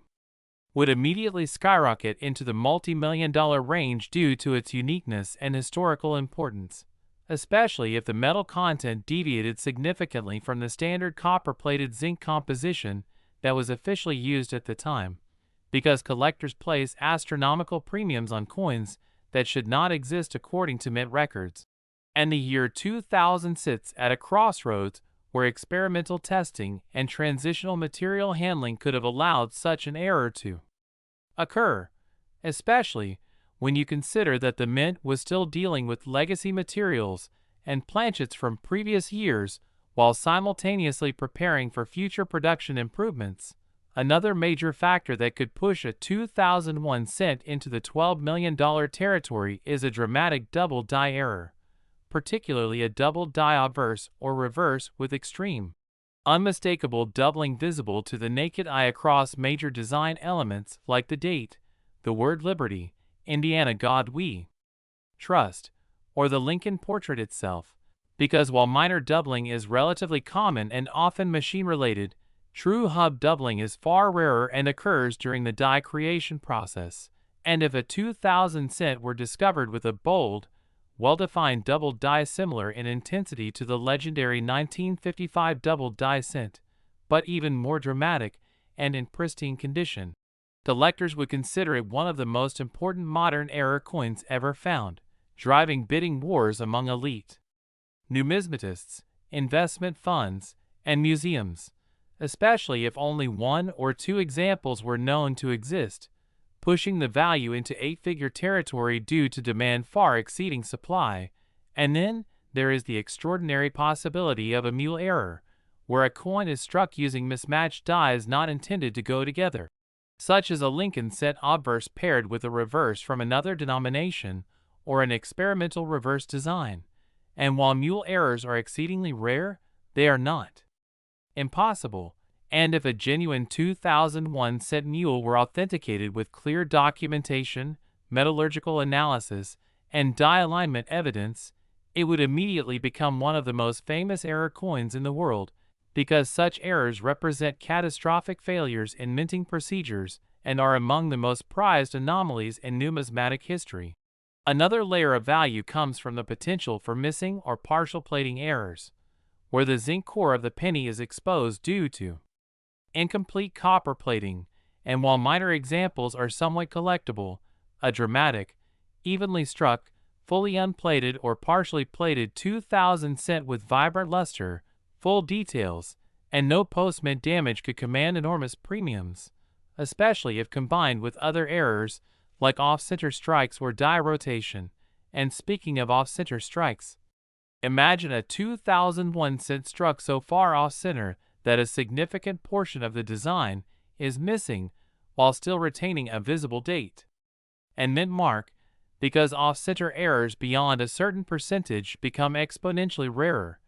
[SPEAKER 1] would immediately skyrocket into the multi-million-dollar range due to its uniqueness and historical importance, especially if the metal content deviated significantly from the standard copper-plated zinc composition that was officially used at the time, because collectors place astronomical premiums on coins that should not exist according to mint records. And the year 2000 sits at a crossroads where experimental testing and transitional material handling could have allowed such an error to occur, especially when you consider that the mint was still dealing with legacy materials and planchets from previous years while simultaneously preparing for future production improvements. Another major factor that could push a 2001 cent into the $12 million territory is a dramatic double die error, particularly a double die obverse or reverse with extreme, unmistakable doubling visible to the naked eye across major design elements like the date, the word Liberty, Indiana God We Trust, or the Lincoln portrait itself. Because while minor doubling is relatively common and often machine-related, true hub doubling is far rarer and occurs during the die creation process. And if a 2000 cent were discovered with a bold, well-defined double die similar in intensity to the legendary 1955 double die cent, but even more dramatic and in pristine condition, collectors would consider it one of the most important modern error coins ever found, driving bidding wars among elite numismatists, investment funds, and museums, especially if only one or two examples were known to exist, pushing the value into eight-figure territory due to demand far exceeding supply. And then there is the extraordinary possibility of a mule error, where a coin is struck using mismatched dies not intended to go together, such as a Lincoln cent obverse paired with a reverse from another denomination or an experimental reverse design. And while mule errors are exceedingly rare, they are not impossible. and if a genuine 2001 cent mule were authenticated with clear documentation, metallurgical analysis, and die alignment evidence, it would immediately become one of the most famous error coins in the world, because such errors represent catastrophic failures in minting procedures and are among the most prized anomalies in numismatic history. Another layer of value comes from the potential for missing or partial plating errors, where the zinc core of the penny is exposed due to incomplete copper plating, and while minor examples are somewhat collectible, a dramatic, evenly struck, fully unplated or partially plated 2000 cent with vibrant luster, full details, and no post-mint damage could command enormous premiums, especially if combined with other errors like off-center strikes or die rotation. And speaking of off-center strikes, imagine a 2001 cent struck so far off-center that a significant portion of the design is missing while still retaining a visible date and mint mark, because off-center errors beyond a certain percentage become exponentially rarer,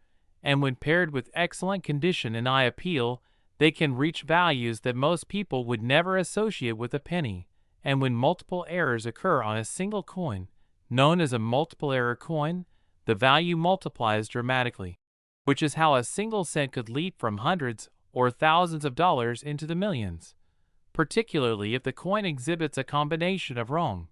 [SPEAKER 1] and when paired with excellent condition and eye appeal, they can reach values that most people would never associate with a penny. And when multiple errors occur on a single coin, known as a multiple error coin, the value multiplies dramatically, which is how a single cent could leap from hundreds or thousands of dollars into the millions, particularly if the coin exhibits a combination of wrong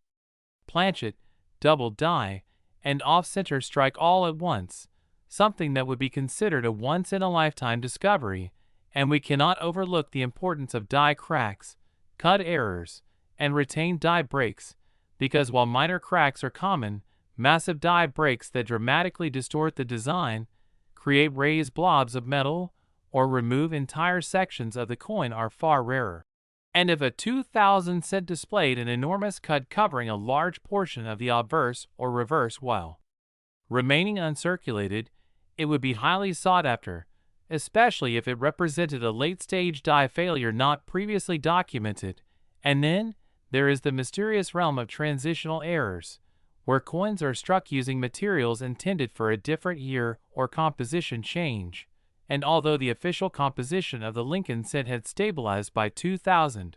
[SPEAKER 1] planchet, double die, and off-center strike all at once, something that would be considered a once-in-a-lifetime discovery. And we cannot overlook the importance of die cracks, cut errors, and retained die breaks, because while minor cracks are common, massive die breaks that dramatically distort the design, create raised blobs of metal, or remove entire sections of the coin are far rarer. And if a 2000 cent displayed an enormous cut covering a large portion of the obverse or reverse while remaining uncirculated, it would be highly sought after, especially if it represented a late-stage die failure not previously documented. And then there is the mysterious realm of transitional errors, where coins are struck using materials intended for a different year or composition change. And although the official composition of the Lincoln cent had stabilized by 2000,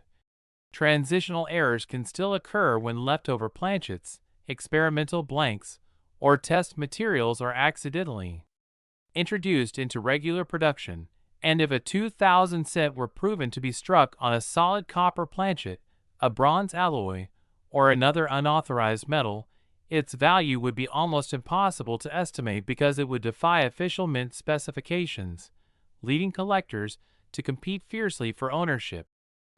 [SPEAKER 1] transitional errors can still occur when leftover planchets, experimental blanks, or test materials are accidentally introduced into regular production. And if a 2000 cent were proven to be struck on a solid copper planchet, a bronze alloy, or another unauthorized metal, its value would be almost impossible to estimate because it would defy official mint specifications, leading collectors to compete fiercely for ownership,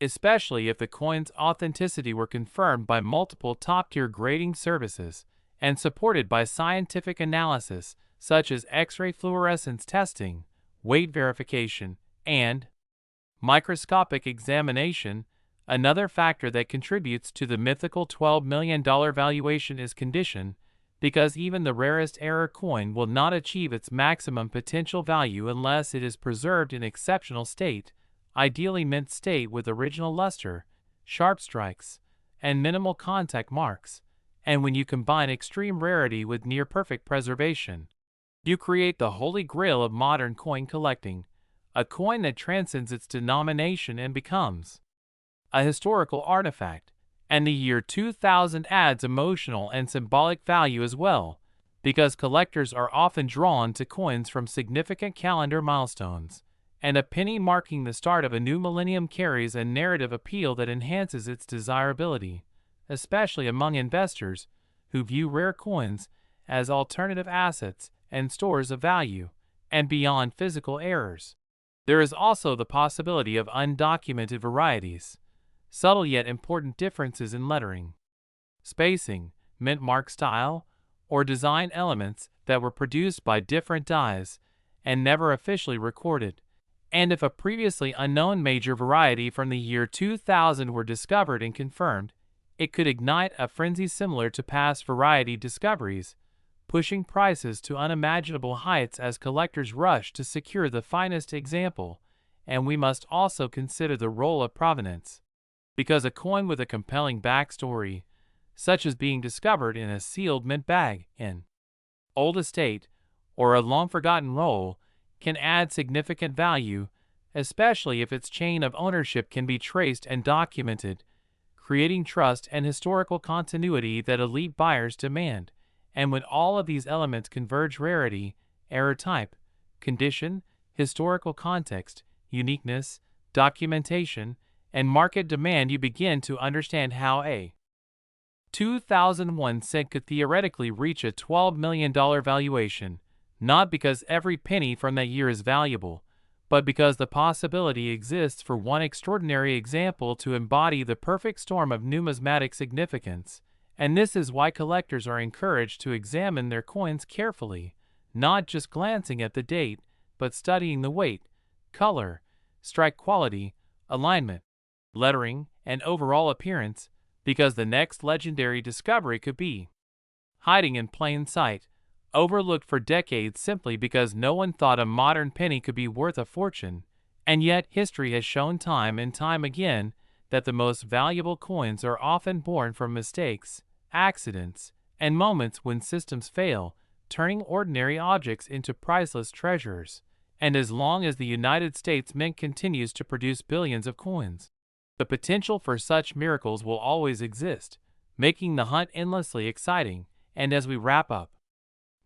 [SPEAKER 1] especially if the coin's authenticity were confirmed by multiple top-tier grading services and supported by scientific analysis such as X-ray fluorescence testing, weight verification, and microscopic examination. Another factor that contributes to the mythical $12 million valuation is condition, because even the rarest error coin will not achieve its maximum potential value unless it is preserved in exceptional state, ideally mint state with original luster, sharp strikes, and minimal contact marks. And when you combine extreme rarity with near-perfect preservation, you create the holy grail of modern coin collecting, a coin that transcends its denomination and becomes a historical artifact. And the year 2000 adds emotional and symbolic value as well, because collectors are often drawn to coins from significant calendar milestones, and a penny marking the start of a new millennium carries a narrative appeal that enhances its desirability, especially among investors who view rare coins as alternative assets and stores of value, and beyond physical errors. There is also the possibility of undocumented varieties, subtle yet important differences in lettering, spacing, mint mark style, or design elements that were produced by different dies and never officially recorded. And if a previously unknown major variety from the year 2000 were discovered and confirmed, it could ignite a frenzy similar to past variety discoveries, pushing prices to unimaginable heights as collectors rush to secure the finest example. And we must also consider the role of provenance, because a coin with a compelling backstory, such as being discovered in a sealed mint bag in old estate or a long-forgotten roll, can add significant value, especially if its chain of ownership can be traced and documented, creating trust and historical continuity that elite buyers demand. And when all of these elements converge, rarity, error type, condition, historical context, uniqueness, documentation, and market demand, you begin to understand how a 2001 cent could theoretically reach a $12 million valuation, not because every penny from that year is valuable, but because the possibility exists for one extraordinary example to embody the perfect storm of numismatic significance. And this is why collectors are encouraged to examine their coins carefully, not just glancing at the date, but studying the weight, color, strike quality, alignment, lettering, and overall appearance, because the next legendary discovery could be hiding in plain sight, overlooked for decades simply because no one thought a modern penny could be worth a fortune. And yet history has shown time and time again that the most valuable coins are often born from mistakes, accidents, and moments when systems fail, turning ordinary objects into priceless treasures. And as long as the United States Mint continues to produce billions of coins, the potential for such miracles will always exist, making the hunt endlessly exciting. And as we wrap up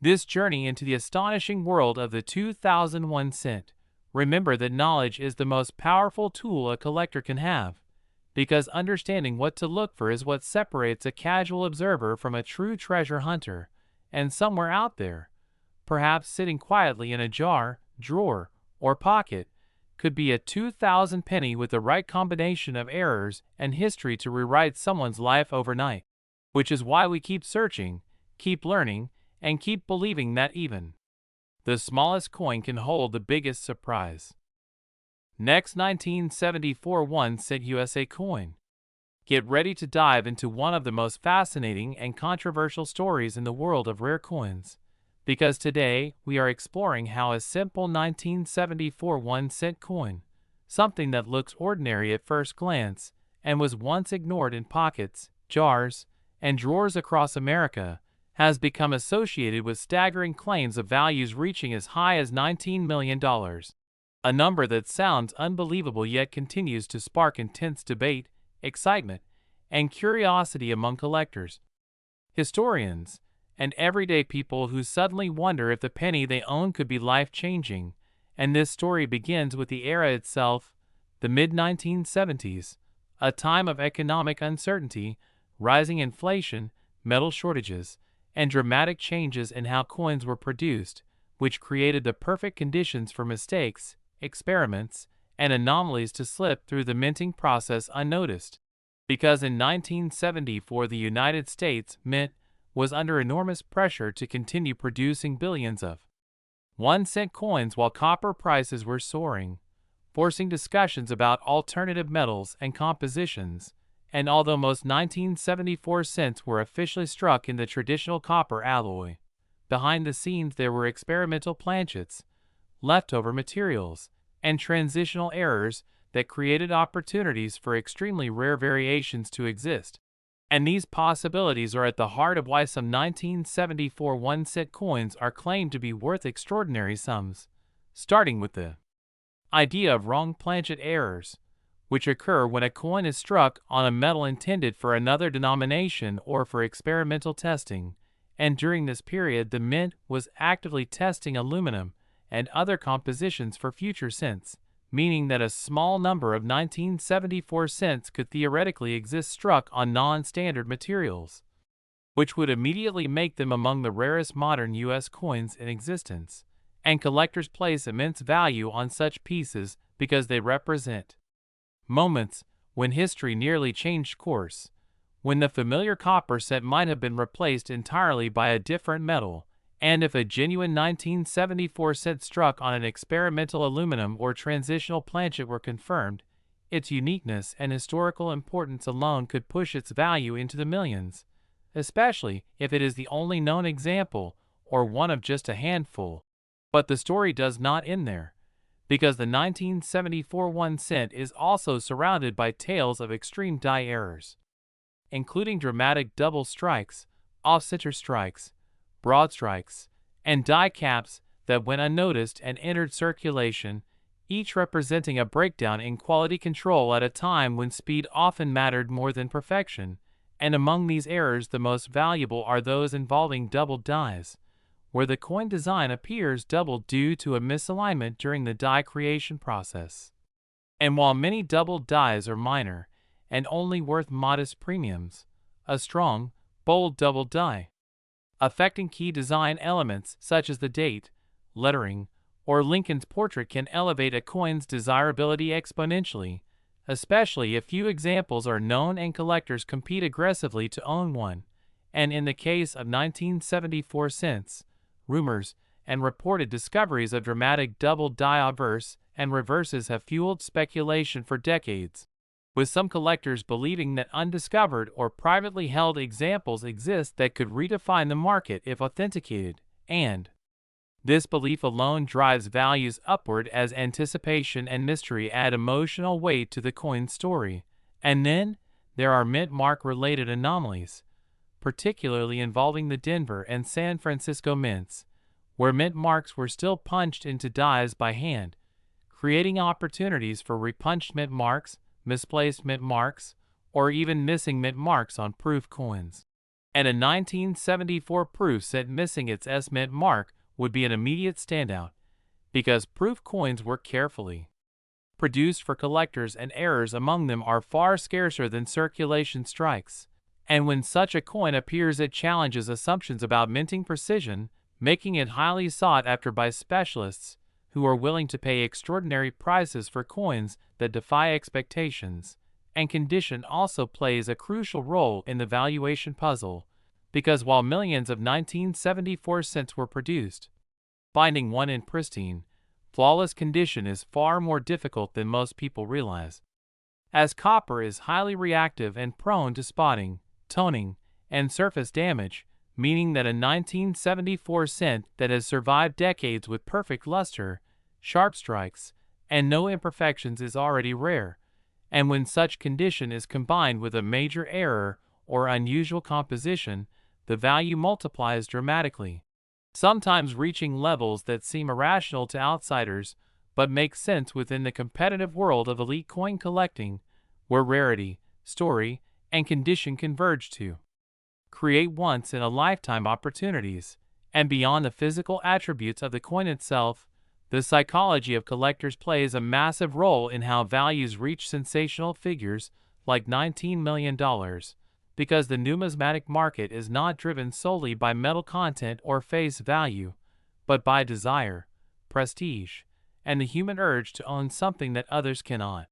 [SPEAKER 1] this journey into the astonishing world of the 2001 cent, remember that knowledge is the most powerful tool a collector can have, because understanding what to look for is what separates a casual observer from a true treasure hunter. And somewhere out there, perhaps sitting quietly in a jar, drawer, or pocket, could be a 2000 penny with the right combination of errors and history to rewrite someone's life overnight. Which is why we keep searching, keep learning, and keep believing that even the smallest coin can hold the biggest surprise. Next, 1974 1 cent USA coin. Get ready to dive into one of the most fascinating and controversial stories in the world of rare coins, because today we are exploring how a simple 1974 1 cent coin, something that looks ordinary at first glance and was once ignored in pockets, jars, and drawers across America, has become associated with staggering claims of values reaching as high as $19 million. A number that sounds unbelievable yet continues to spark intense debate, excitement, and curiosity among collectors, historians, and everyday people who suddenly wonder if the penny they own could be life-changing. And this story begins with the era itself, the mid-1970s, a time of economic uncertainty, rising inflation, metal shortages, and dramatic changes in how coins were produced, which created the perfect conditions for mistakes, experiments, and anomalies to slip through the minting process unnoticed. Because in 1974 the United States Mint was under enormous pressure to continue producing billions of 1 cent coins while copper prices were soaring, forcing discussions about alternative metals and compositions. And although most 1974 cents were officially struck in the traditional copper alloy, behind the scenes there were experimental planchets, leftover materials, and transitional errors that created opportunities for extremely rare variations to exist. And these possibilities are at the heart of why some 1974 1 cent coins are claimed to be worth extraordinary sums, starting with the idea of wrong planchet errors, which occur when a coin is struck on a metal intended for another denomination or for experimental testing. And during this period the Mint was actively testing aluminum and other compositions for future cents, meaning that a small number of 1974 cents could theoretically exist struck on non-standard materials, which would immediately make them among the rarest modern U.S. coins in existence. And collectors place immense value on such pieces because they represent moments when history nearly changed course, when the familiar copper cent might have been replaced entirely by a different metal, and if a genuine 1974 cent struck on an experimental aluminum or transitional planchet were confirmed, its uniqueness and historical importance alone could push its value into the millions, especially if it is the only known example or one of just a handful. But the story does not end there, because the 1974 1 cent is also surrounded by tales of extreme die errors, including dramatic double strikes, off-center strikes, broad strikes, and die caps that went unnoticed and entered circulation, each representing a breakdown in quality control at a time when speed often mattered more than perfection, and among these errors the most valuable are those involving doubled dies, where the coin design appears doubled due to a misalignment during the die creation process. And while many doubled dies are minor and only worth modest premiums, a strong, bold double die, affecting key design elements such as the date, lettering, or Lincoln's portrait can elevate a coin's desirability exponentially, especially if few examples are known and collectors compete aggressively to own one. And in the case of 1974 cents, rumors and reported discoveries of dramatic double die obverse and reverses have fueled speculation for decades, with some collectors believing that undiscovered or privately held examples exist that could redefine the market if authenticated, and this belief alone drives values upward as anticipation and mystery add emotional weight to the coin's story. And then there are mint mark related anomalies, particularly involving the Denver and San Francisco mints, where mint marks were still punched into dies by hand, creating opportunities for repunched mint marks, misplaced mint marks, or even missing mint marks on proof coins. And a 1974 proof set missing its S mint mark would be an immediate standout, because proof coins were carefully produced for collectors and errors among them are far scarcer than circulation strikes. And when such a coin appears, it challenges assumptions about minting precision, making it highly sought after by specialists who are willing to pay extraordinary prices for coins that defy expectations. And condition also plays a crucial role in the valuation puzzle, because while millions of 1974 cents were produced, finding one in pristine, flawless condition is far more difficult than most people realize, as copper is highly reactive and prone to spotting, toning, and surface damage, meaning that a 1974 cent that has survived decades with perfect luster, sharp strikes, and no imperfections is already rare. And when such condition is combined with a major error or unusual composition, the value multiplies dramatically, sometimes reaching levels that seem irrational to outsiders but make sense within the competitive world of elite coin collecting, where rarity, story, and condition converge to create once-in-a-lifetime opportunities. And beyond the physical attributes of the coin itself, the psychology of collectors plays a massive role in how values reach sensational figures like $19 million, because the numismatic market is not driven solely by metal content or face value, but by desire, prestige, and the human urge to own something that others cannot.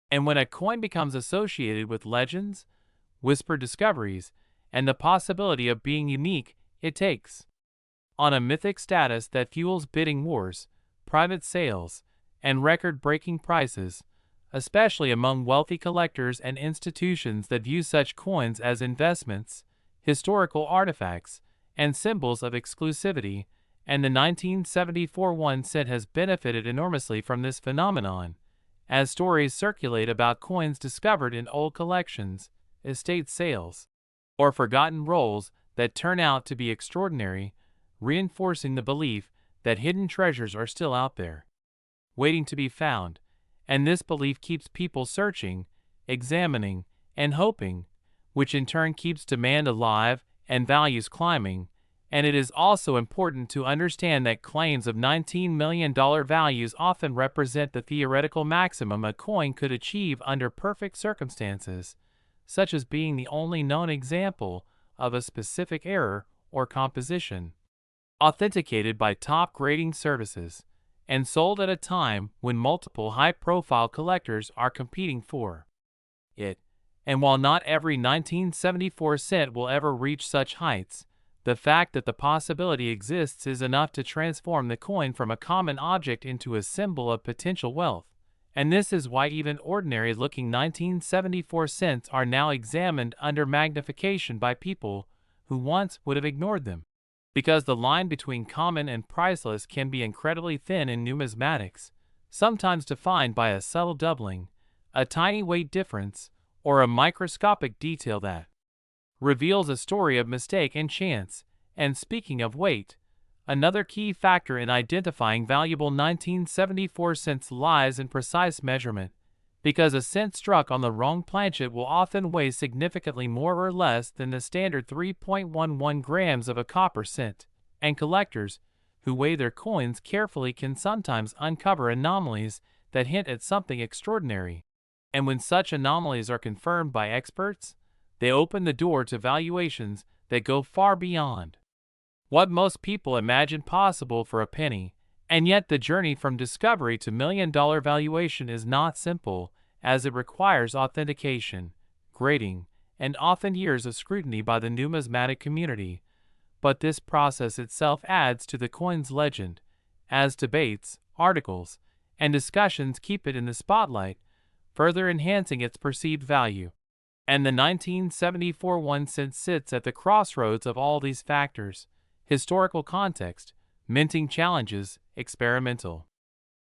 [SPEAKER 1] And when a coin becomes associated with legends, whispered discoveries, and the possibility of being unique, it takes on a mythic status that fuels bidding wars, private sales, and record-breaking prices, especially among wealthy collectors and institutions that view such coins as investments, historical artifacts, and symbols of exclusivity. And the 1974 1 cent has benefited enormously from this phenomenon, as stories circulate about coins discovered in old collections, estate sales, or forgotten rolls that turn out to be extraordinary, reinforcing the belief that hidden treasures are still out there, waiting to be found. And this belief keeps people searching, examining, and hoping, which in turn keeps demand alive and values climbing. And it is also important to understand that claims of $19 million values often represent the theoretical maximum a coin could achieve under perfect circumstances, such as being the only known example of a specific error or composition, authenticated by top grading services, and sold at a time when multiple high-profile collectors are competing for it. And while not every 1974 cent will ever reach such heights, the fact that the possibility exists is enough to transform the coin from a common object into a symbol of potential wealth. And this is why even ordinary-looking 1974 cents are now examined under magnification by people who once would have ignored them, because the line between common and priceless can be incredibly thin in numismatics, sometimes defined by a subtle doubling, a tiny weight difference, or a microscopic detail that reveals a story of mistake and chance. And speaking of weight, Another key factor in identifying valuable 1974 cents lies in precise measurement, because a cent struck on the wrong planchet will often weigh significantly more or less than the standard 3.11 grams of a copper cent, and collectors who weigh their coins carefully can sometimes uncover anomalies that hint at something extraordinary. And when such anomalies are confirmed by experts, they open the door to valuations that go far beyond what most people imagine possible for a penny. And yet the journey from discovery to million-dollar valuation is not simple, as it requires authentication, grading, and often years of scrutiny by the numismatic community. But this process itself adds to the coin's legend, as debates, articles, and discussions keep it in the spotlight, further enhancing its perceived value. And the 1974 1 cent sits at the crossroads of all these factors: historical context, minting challenges, experimental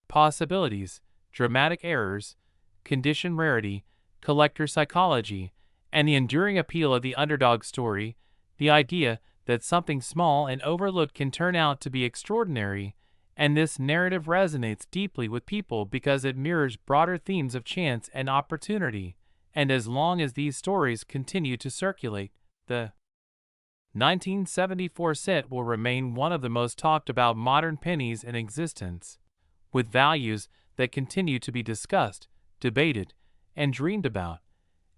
[SPEAKER 1] possibilities, dramatic errors, condition rarity, collector psychology, and the enduring appeal of the underdog story, the idea that something small and overlooked can turn out to be extraordinary. And this narrative resonates deeply with people because it mirrors broader themes of chance and opportunity. And as long as these stories continue to circulate, the 1974 cent will remain one of the most talked about modern pennies in existence, with values that continue to be discussed, debated, and dreamed about.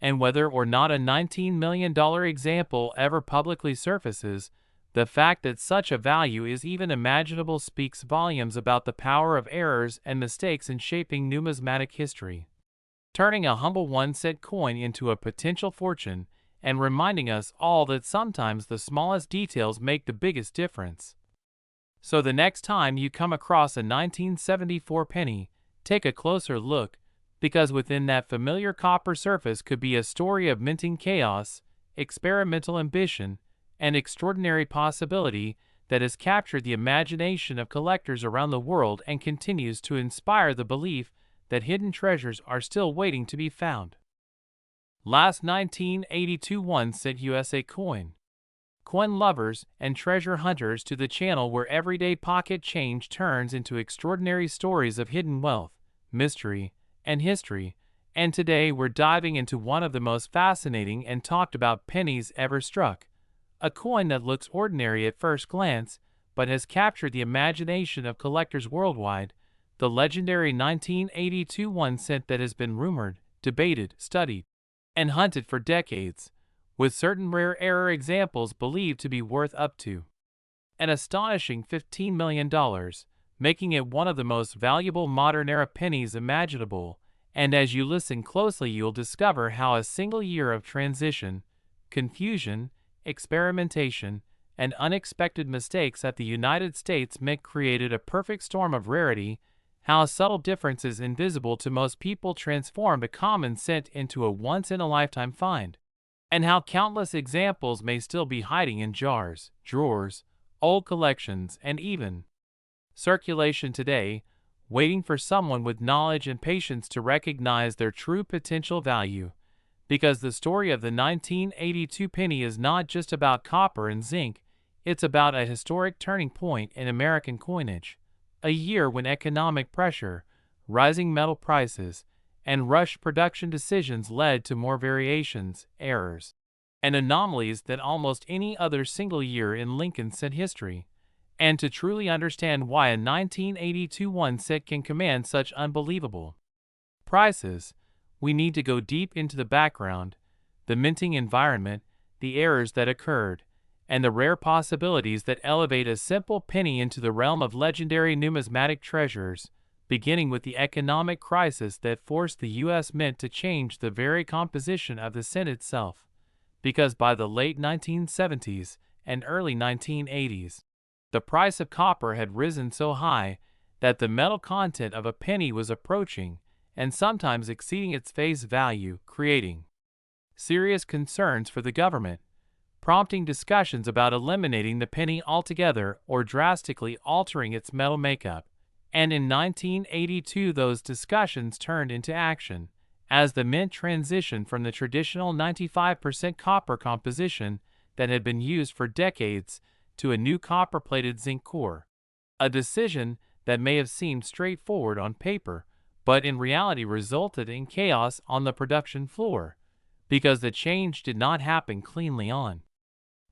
[SPEAKER 1] And whether or not a $19 million example ever publicly surfaces, the fact that such a value is even imaginable speaks volumes about the power of errors and mistakes in shaping numismatic history, turning a humble 1 cent coin into a potential fortune, and reminding us all that sometimes the smallest details make the biggest difference. So the next time you come across a 1974 penny, take a closer look, because within that familiar copper surface could be a story of minting chaos, experimental ambition, and extraordinary possibility that has captured the imagination of collectors around the world and continues to inspire the belief that hidden treasures are still waiting to be found. Last 1982 1 cent USA coin. Coin lovers and treasure hunters to the channel where everyday pocket change turns into extraordinary stories of hidden wealth, mystery, and history. And today we're diving into one of the most fascinating and talked about pennies ever struck. A coin that looks ordinary at first glance, but has captured the imagination of collectors worldwide. The legendary 1982 1 cent that has been rumored, debated, studied, and hunted for decades, with certain rare error examples believed to be worth up to an astonishing $15 million, making it one of the most valuable modern-era pennies imaginable. And as you listen closely, you'll discover how a single year of transition, confusion, experimentation, and unexpected mistakes at the United States Mint created a perfect storm of rarity, how subtle differences invisible to most people transformed a common cent into a once-in-a-lifetime find, and how countless examples may still be hiding in jars, drawers, old collections, and even circulation today, waiting for someone with knowledge and patience to recognize their true potential value. Because the story of the 1982 penny is not just about copper and zinc, it's about a historic turning point in American coinage. A year when economic pressure, rising metal prices, and rushed production decisions led to more variations, errors, and anomalies than almost any other single year in Lincoln cent history. And to truly understand why a 1982 1 cent can command such unbelievable prices, we need to go deep into the background, the minting environment, the errors that occurred, and the rare possibilities that elevate a simple penny into the realm of legendary numismatic treasures, beginning with the economic crisis that forced the U.S. Mint to change the very composition of the cent itself. Because by the late 1970s and early 1980s, the price of copper had risen so high that the metal content of a penny was approaching and sometimes exceeding its face value, creating serious concerns for the government, prompting discussions about eliminating the penny altogether or drastically altering its metal makeup. And in 1982 those discussions turned into action, as the mint transitioned from the traditional 95% copper composition that had been used for decades to a new copper-plated zinc core. A decision that may have seemed straightforward on paper, but in reality resulted in chaos on the production floor, because the change did not happen cleanly on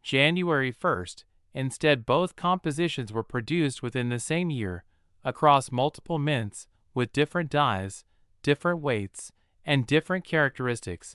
[SPEAKER 1] January 1st. Instead, both compositions were produced within the same year, across multiple mints, with different dyes, different weights, and different characteristics,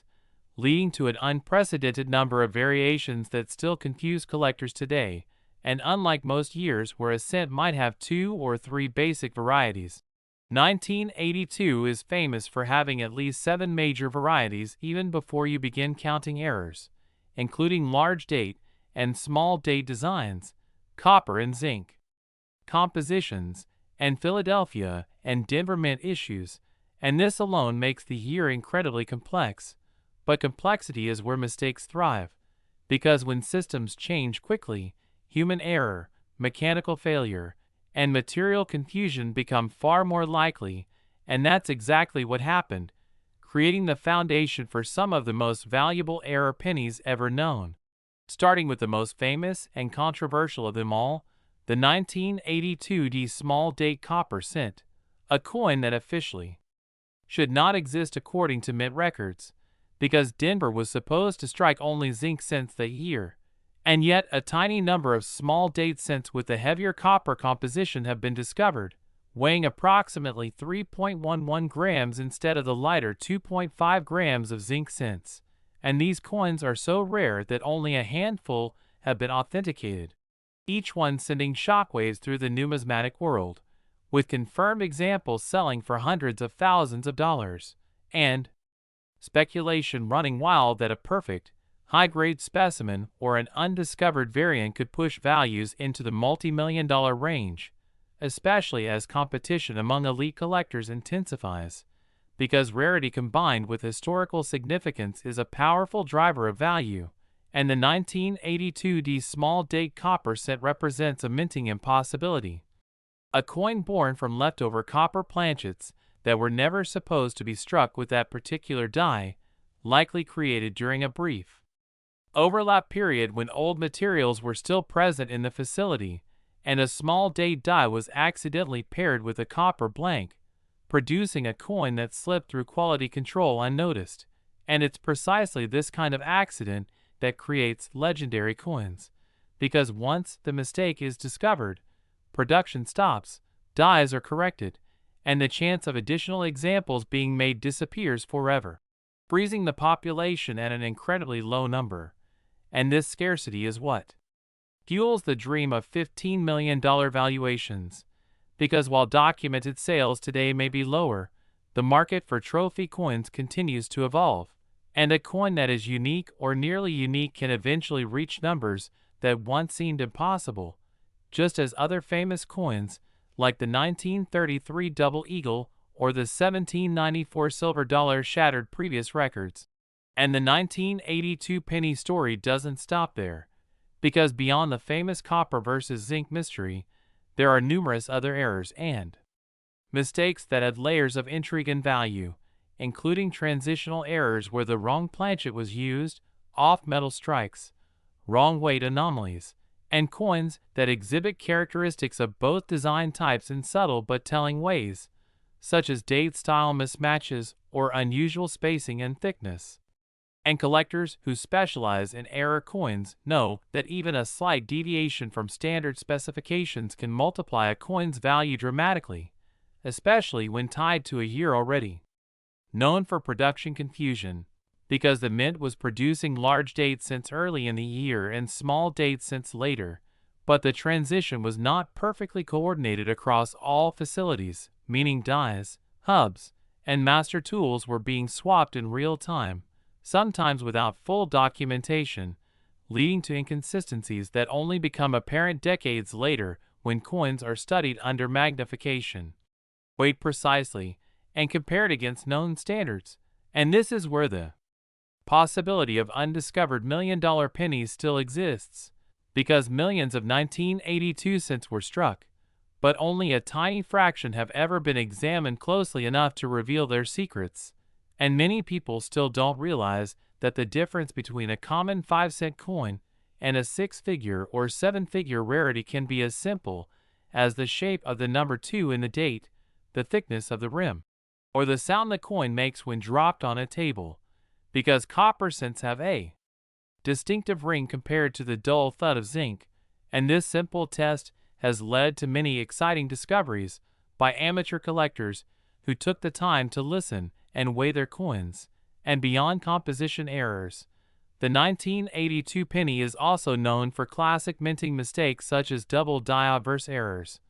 [SPEAKER 1] leading to an unprecedented number of variations that still confuse collectors today, and unlike most years where a cent might have 2 or 3 basic varieties. 1982 is famous for having at least 7 major varieties even before you begin counting errors, including large date and small date designs, copper and zinc compositions, and Philadelphia and Denver mint issues, and this alone makes the year incredibly complex. But complexity is where mistakes thrive, because when systems change quickly, human error, mechanical failure, and material confusion become far more likely, and that's exactly what happened, creating the foundation for some of the most valuable error pennies ever known. Starting with the most famous and controversial of them all, the 1982 small date copper cent, a coin that officially should not exist according to mint records, because Denver was supposed to strike only zinc cents that year, and yet a tiny number of small date cents with a heavier copper composition have been discovered, weighing approximately 3.11 grams instead of the lighter 2.5 grams of zinc cents, and these coins are so rare that only a handful have been authenticated, each one sending shockwaves through the numismatic world, with confirmed examples selling for hundreds of thousands of dollars, and speculation running wild that a perfect, high-grade specimen or an undiscovered variant could push values into the multi-million-dollar range, especially as competition among elite collectors intensifies, because rarity combined with historical significance is a powerful driver of value, and the 1982 small date copper cent represents a minting impossibility. A coin born from leftover copper planchets that were never supposed to be struck with that particular die, likely created during a brief overlap period when old materials were still present in the facility, and a small date die was accidentally paired with a copper blank, producing a coin that slipped through quality control unnoticed. And it's precisely this kind of accident that creates legendary coins, because once the mistake is discovered, production stops, dies are corrected, and the chance of additional examples being made disappears forever, freezing the population at an incredibly low number. And this scarcity is what fuels the dream of $15 million valuations, because while documented sales today may be lower, the market for trophy coins continues to evolve, and a coin that is unique or nearly unique can eventually reach numbers that once seemed impossible, just as other famous coins like the 1933 Double Eagle or the 1794 silver dollar shattered previous records. And the 1982 penny story doesn't stop there, because beyond the famous copper versus zinc mystery, there are numerous other errors and mistakes that add layers of intrigue and value, including transitional errors where the wrong planchet was used, off-metal strikes, wrong weight anomalies, and coins that exhibit characteristics of both design types in subtle but telling ways, such as date-style mismatches or unusual spacing and thickness. And collectors who specialize in error coins know that even a slight deviation from standard specifications can multiply a coin's value dramatically, especially when tied to a year already known for production confusion, because the mint was producing large dates since early in the year and small dates since later, but the transition was not perfectly coordinated across all facilities, meaning dies, hubs, and master tools were being swapped in real time, sometimes without full documentation, leading to inconsistencies that only become apparent decades later when coins are studied under magnification, weighed precisely, and compared against known standards. And this is where the possibility of undiscovered million-dollar pennies still exists, because millions of 1982 cents were struck, but only a tiny fraction have ever been examined closely enough to reveal their secrets. And many people still don't realize that the difference between a common 5-cent coin and a 6-figure or 7-figure rarity can be as simple as the shape of the number 2 in the date, the thickness of the rim, or the sound the coin makes when dropped on a table, because copper cents have a distinctive ring compared to the dull thud of zinc, and this simple test has led to many exciting discoveries by amateur collectors who took the time to listen and weigh their coins, and beyond composition errors. The 1982 penny is also known for classic minting mistakes such as double die obverse errors,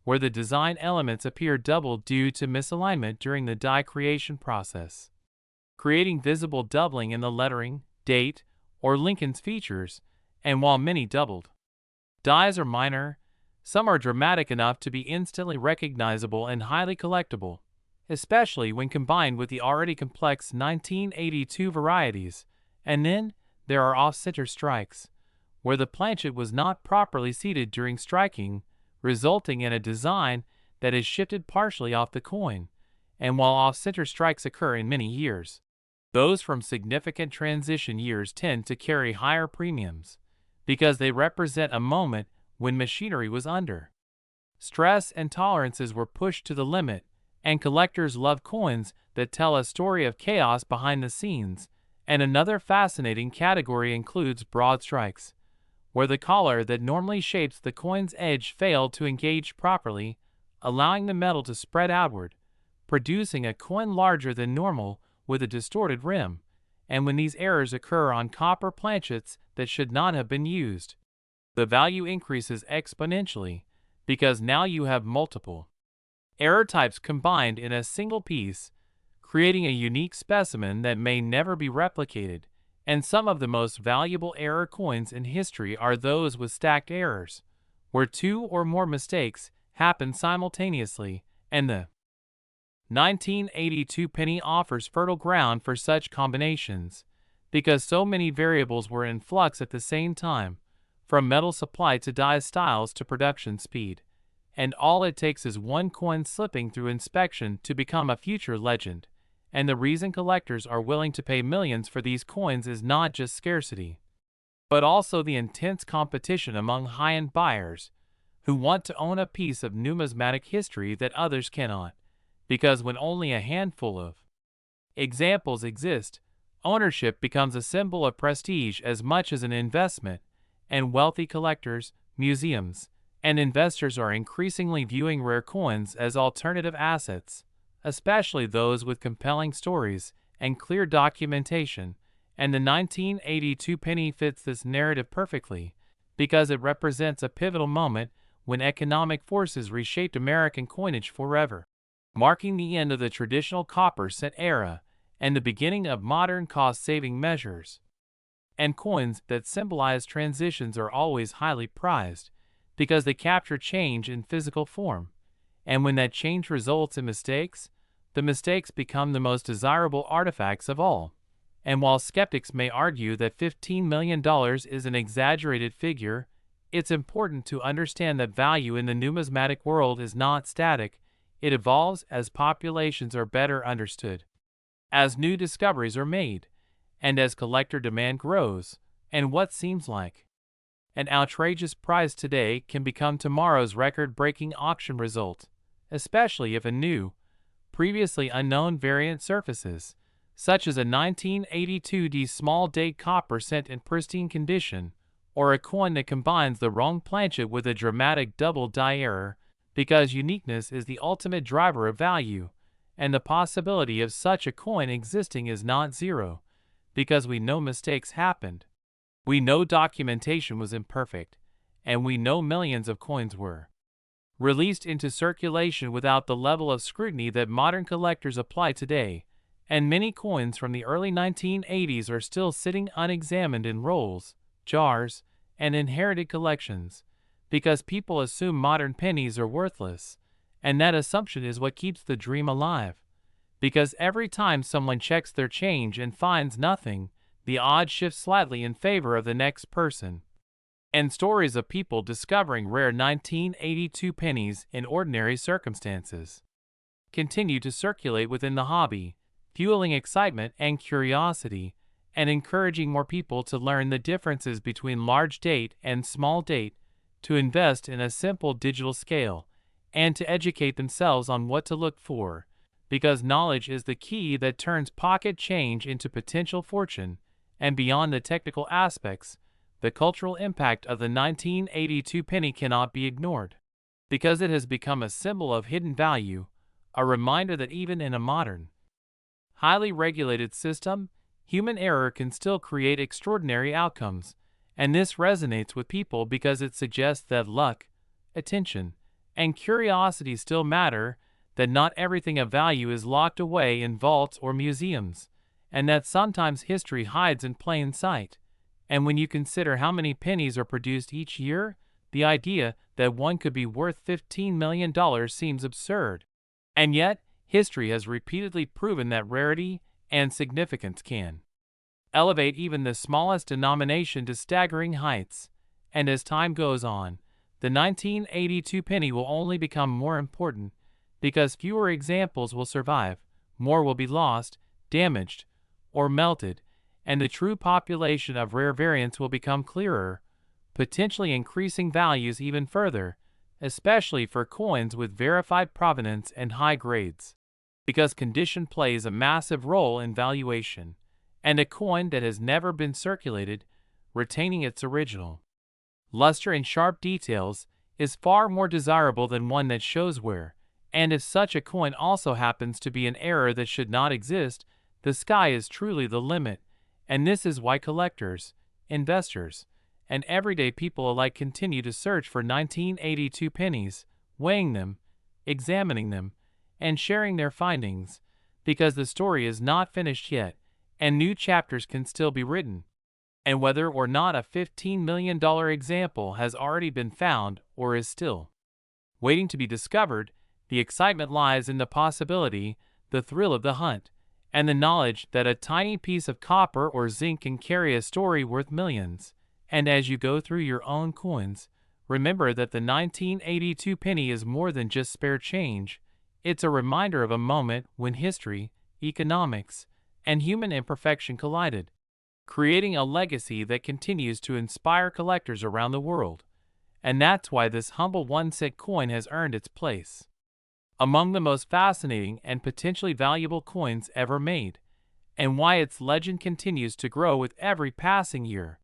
[SPEAKER 1] where the design elements appear doubled due to misalignment during the die creation process, creating visible doubling in the lettering, date, or Lincoln's features. And while many doubled dies are minor, some are dramatic enough to be instantly recognizable and highly collectible, especially when combined with the already complex 1982 varieties. And then there are off-center strikes, where the planchet was not properly seated during striking, resulting in a design that is shifted partially off the coin. And while off-center strikes occur in many years, those from significant transition years tend to carry higher premiums, because they represent a moment when machinery was under stress and tolerances were pushed to the limit, and collectors love coins that tell a story of chaos behind the scenes. And another fascinating category includes broad strikes, where the collar that normally shapes the coin's edge failed to engage properly, allowing the metal to spread outward, producing a coin larger than normal with a distorted rim. And when these errors occur on copper planchets that should not have been used, the value increases exponentially, because now you have multiple error types combined in a single piece, creating a unique specimen that may never be replicated. And some of the most valuable error coins in history are those with stacked errors, where 2 or more mistakes happen simultaneously, and the 1982 penny offers fertile ground for such combinations, because so many variables were in flux at the same time, from metal supply to die styles to production speed, and all it takes is one coin slipping through inspection to become a future legend. And the reason collectors are willing to pay millions for these coins is not just scarcity, but also the intense competition among high-end buyers who want to own a piece of numismatic history that others cannot, because when only a handful of examples exist, ownership becomes a symbol of prestige as much as an investment, and wealthy collectors, museums, and investors are increasingly viewing rare coins as alternative assets, especially those with compelling stories and clear documentation. And the 1982 penny fits this narrative perfectly, because it represents a pivotal moment when economic forces reshaped American coinage forever, marking the end of the traditional copper cent era and the beginning of modern cost-saving measures. And coins that symbolize transitions are always highly prized, because they capture change in physical form. And when that change results in mistakes, the mistakes become the most desirable artifacts of all. And while skeptics may argue that $15 million is an exaggerated figure, it's important to understand that value in the numismatic world is not static. It evolves as populations are better understood, as new discoveries are made, and as collector demand grows. And what seems like an outrageous prize today can become tomorrow's record-breaking auction result, especially if a new, previously unknown variant surfaces, such as a 1982D small date copper cent in pristine condition, or a coin that combines the wrong planchet with a dramatic double die error, because uniqueness is the ultimate driver of value, and the possibility of such a coin existing is not zero, because we know mistakes happened. We know documentation was imperfect, and we know millions of coins were released into circulation without the level of scrutiny that modern collectors apply today, and many coins from the early 1980s are still sitting unexamined in rolls, jars, and inherited collections, because people assume modern pennies are worthless, and that assumption is what keeps the dream alive, because every time someone checks their change and finds nothing, the odds shift slightly in favor of the next person. And stories of people discovering rare 1982 pennies in ordinary circumstances continue to circulate within the hobby, fueling excitement and curiosity. and encouraging more people to learn the differences between large date and small date, to invest in a simple digital scale, and to educate themselves on what to look for, because knowledge is the key that turns pocket change into potential fortune. And beyond the technical aspects, the cultural impact of the 1982 penny cannot be ignored, because it has become a symbol of hidden value, a reminder that even in a modern, highly regulated system, human error can still create extraordinary outcomes. And this resonates with people because it suggests that luck, attention, and curiosity still matter, that not everything of value is locked away in vaults or museums, and that sometimes history hides in plain sight. And when you consider how many pennies are produced each year, the idea that one could be worth $15 million seems absurd. And yet, history has repeatedly proven that rarity and significance can elevate even the smallest denomination to staggering heights. And as time goes on, the 1982 penny will only become more important, because fewer examples will survive, more will be lost, damaged, or melted, and the true population of rare variants will become clearer, potentially increasing values even further, especially for coins with verified provenance and high grades, because condition plays a massive role in valuation, and a coin that has never been circulated, retaining its original luster and sharp details, is far more desirable than one that shows wear. And if such a coin also happens to be an error that should not exist, the sky is truly the limit. And this is why collectors, investors, and everyday people alike continue to search for 1982 pennies, weighing them, examining them, and sharing their findings, because the story is not finished yet, and new chapters can still be written. And whether or not a $15 million example has already been found or is still waiting to be discovered, the excitement lies in the possibility, the thrill of the hunt, and the knowledge that a tiny piece of copper or zinc can carry a story worth millions. And as you go through your own coins, remember that the 1982 penny is more than just spare change. It's a reminder of a moment when history, economics, and human imperfection collided, creating a legacy that continues to inspire collectors around the world. And that's why this humble 1-cent coin has earned its place among the most fascinating and potentially valuable coins ever made, and why its legend continues to grow with every passing year.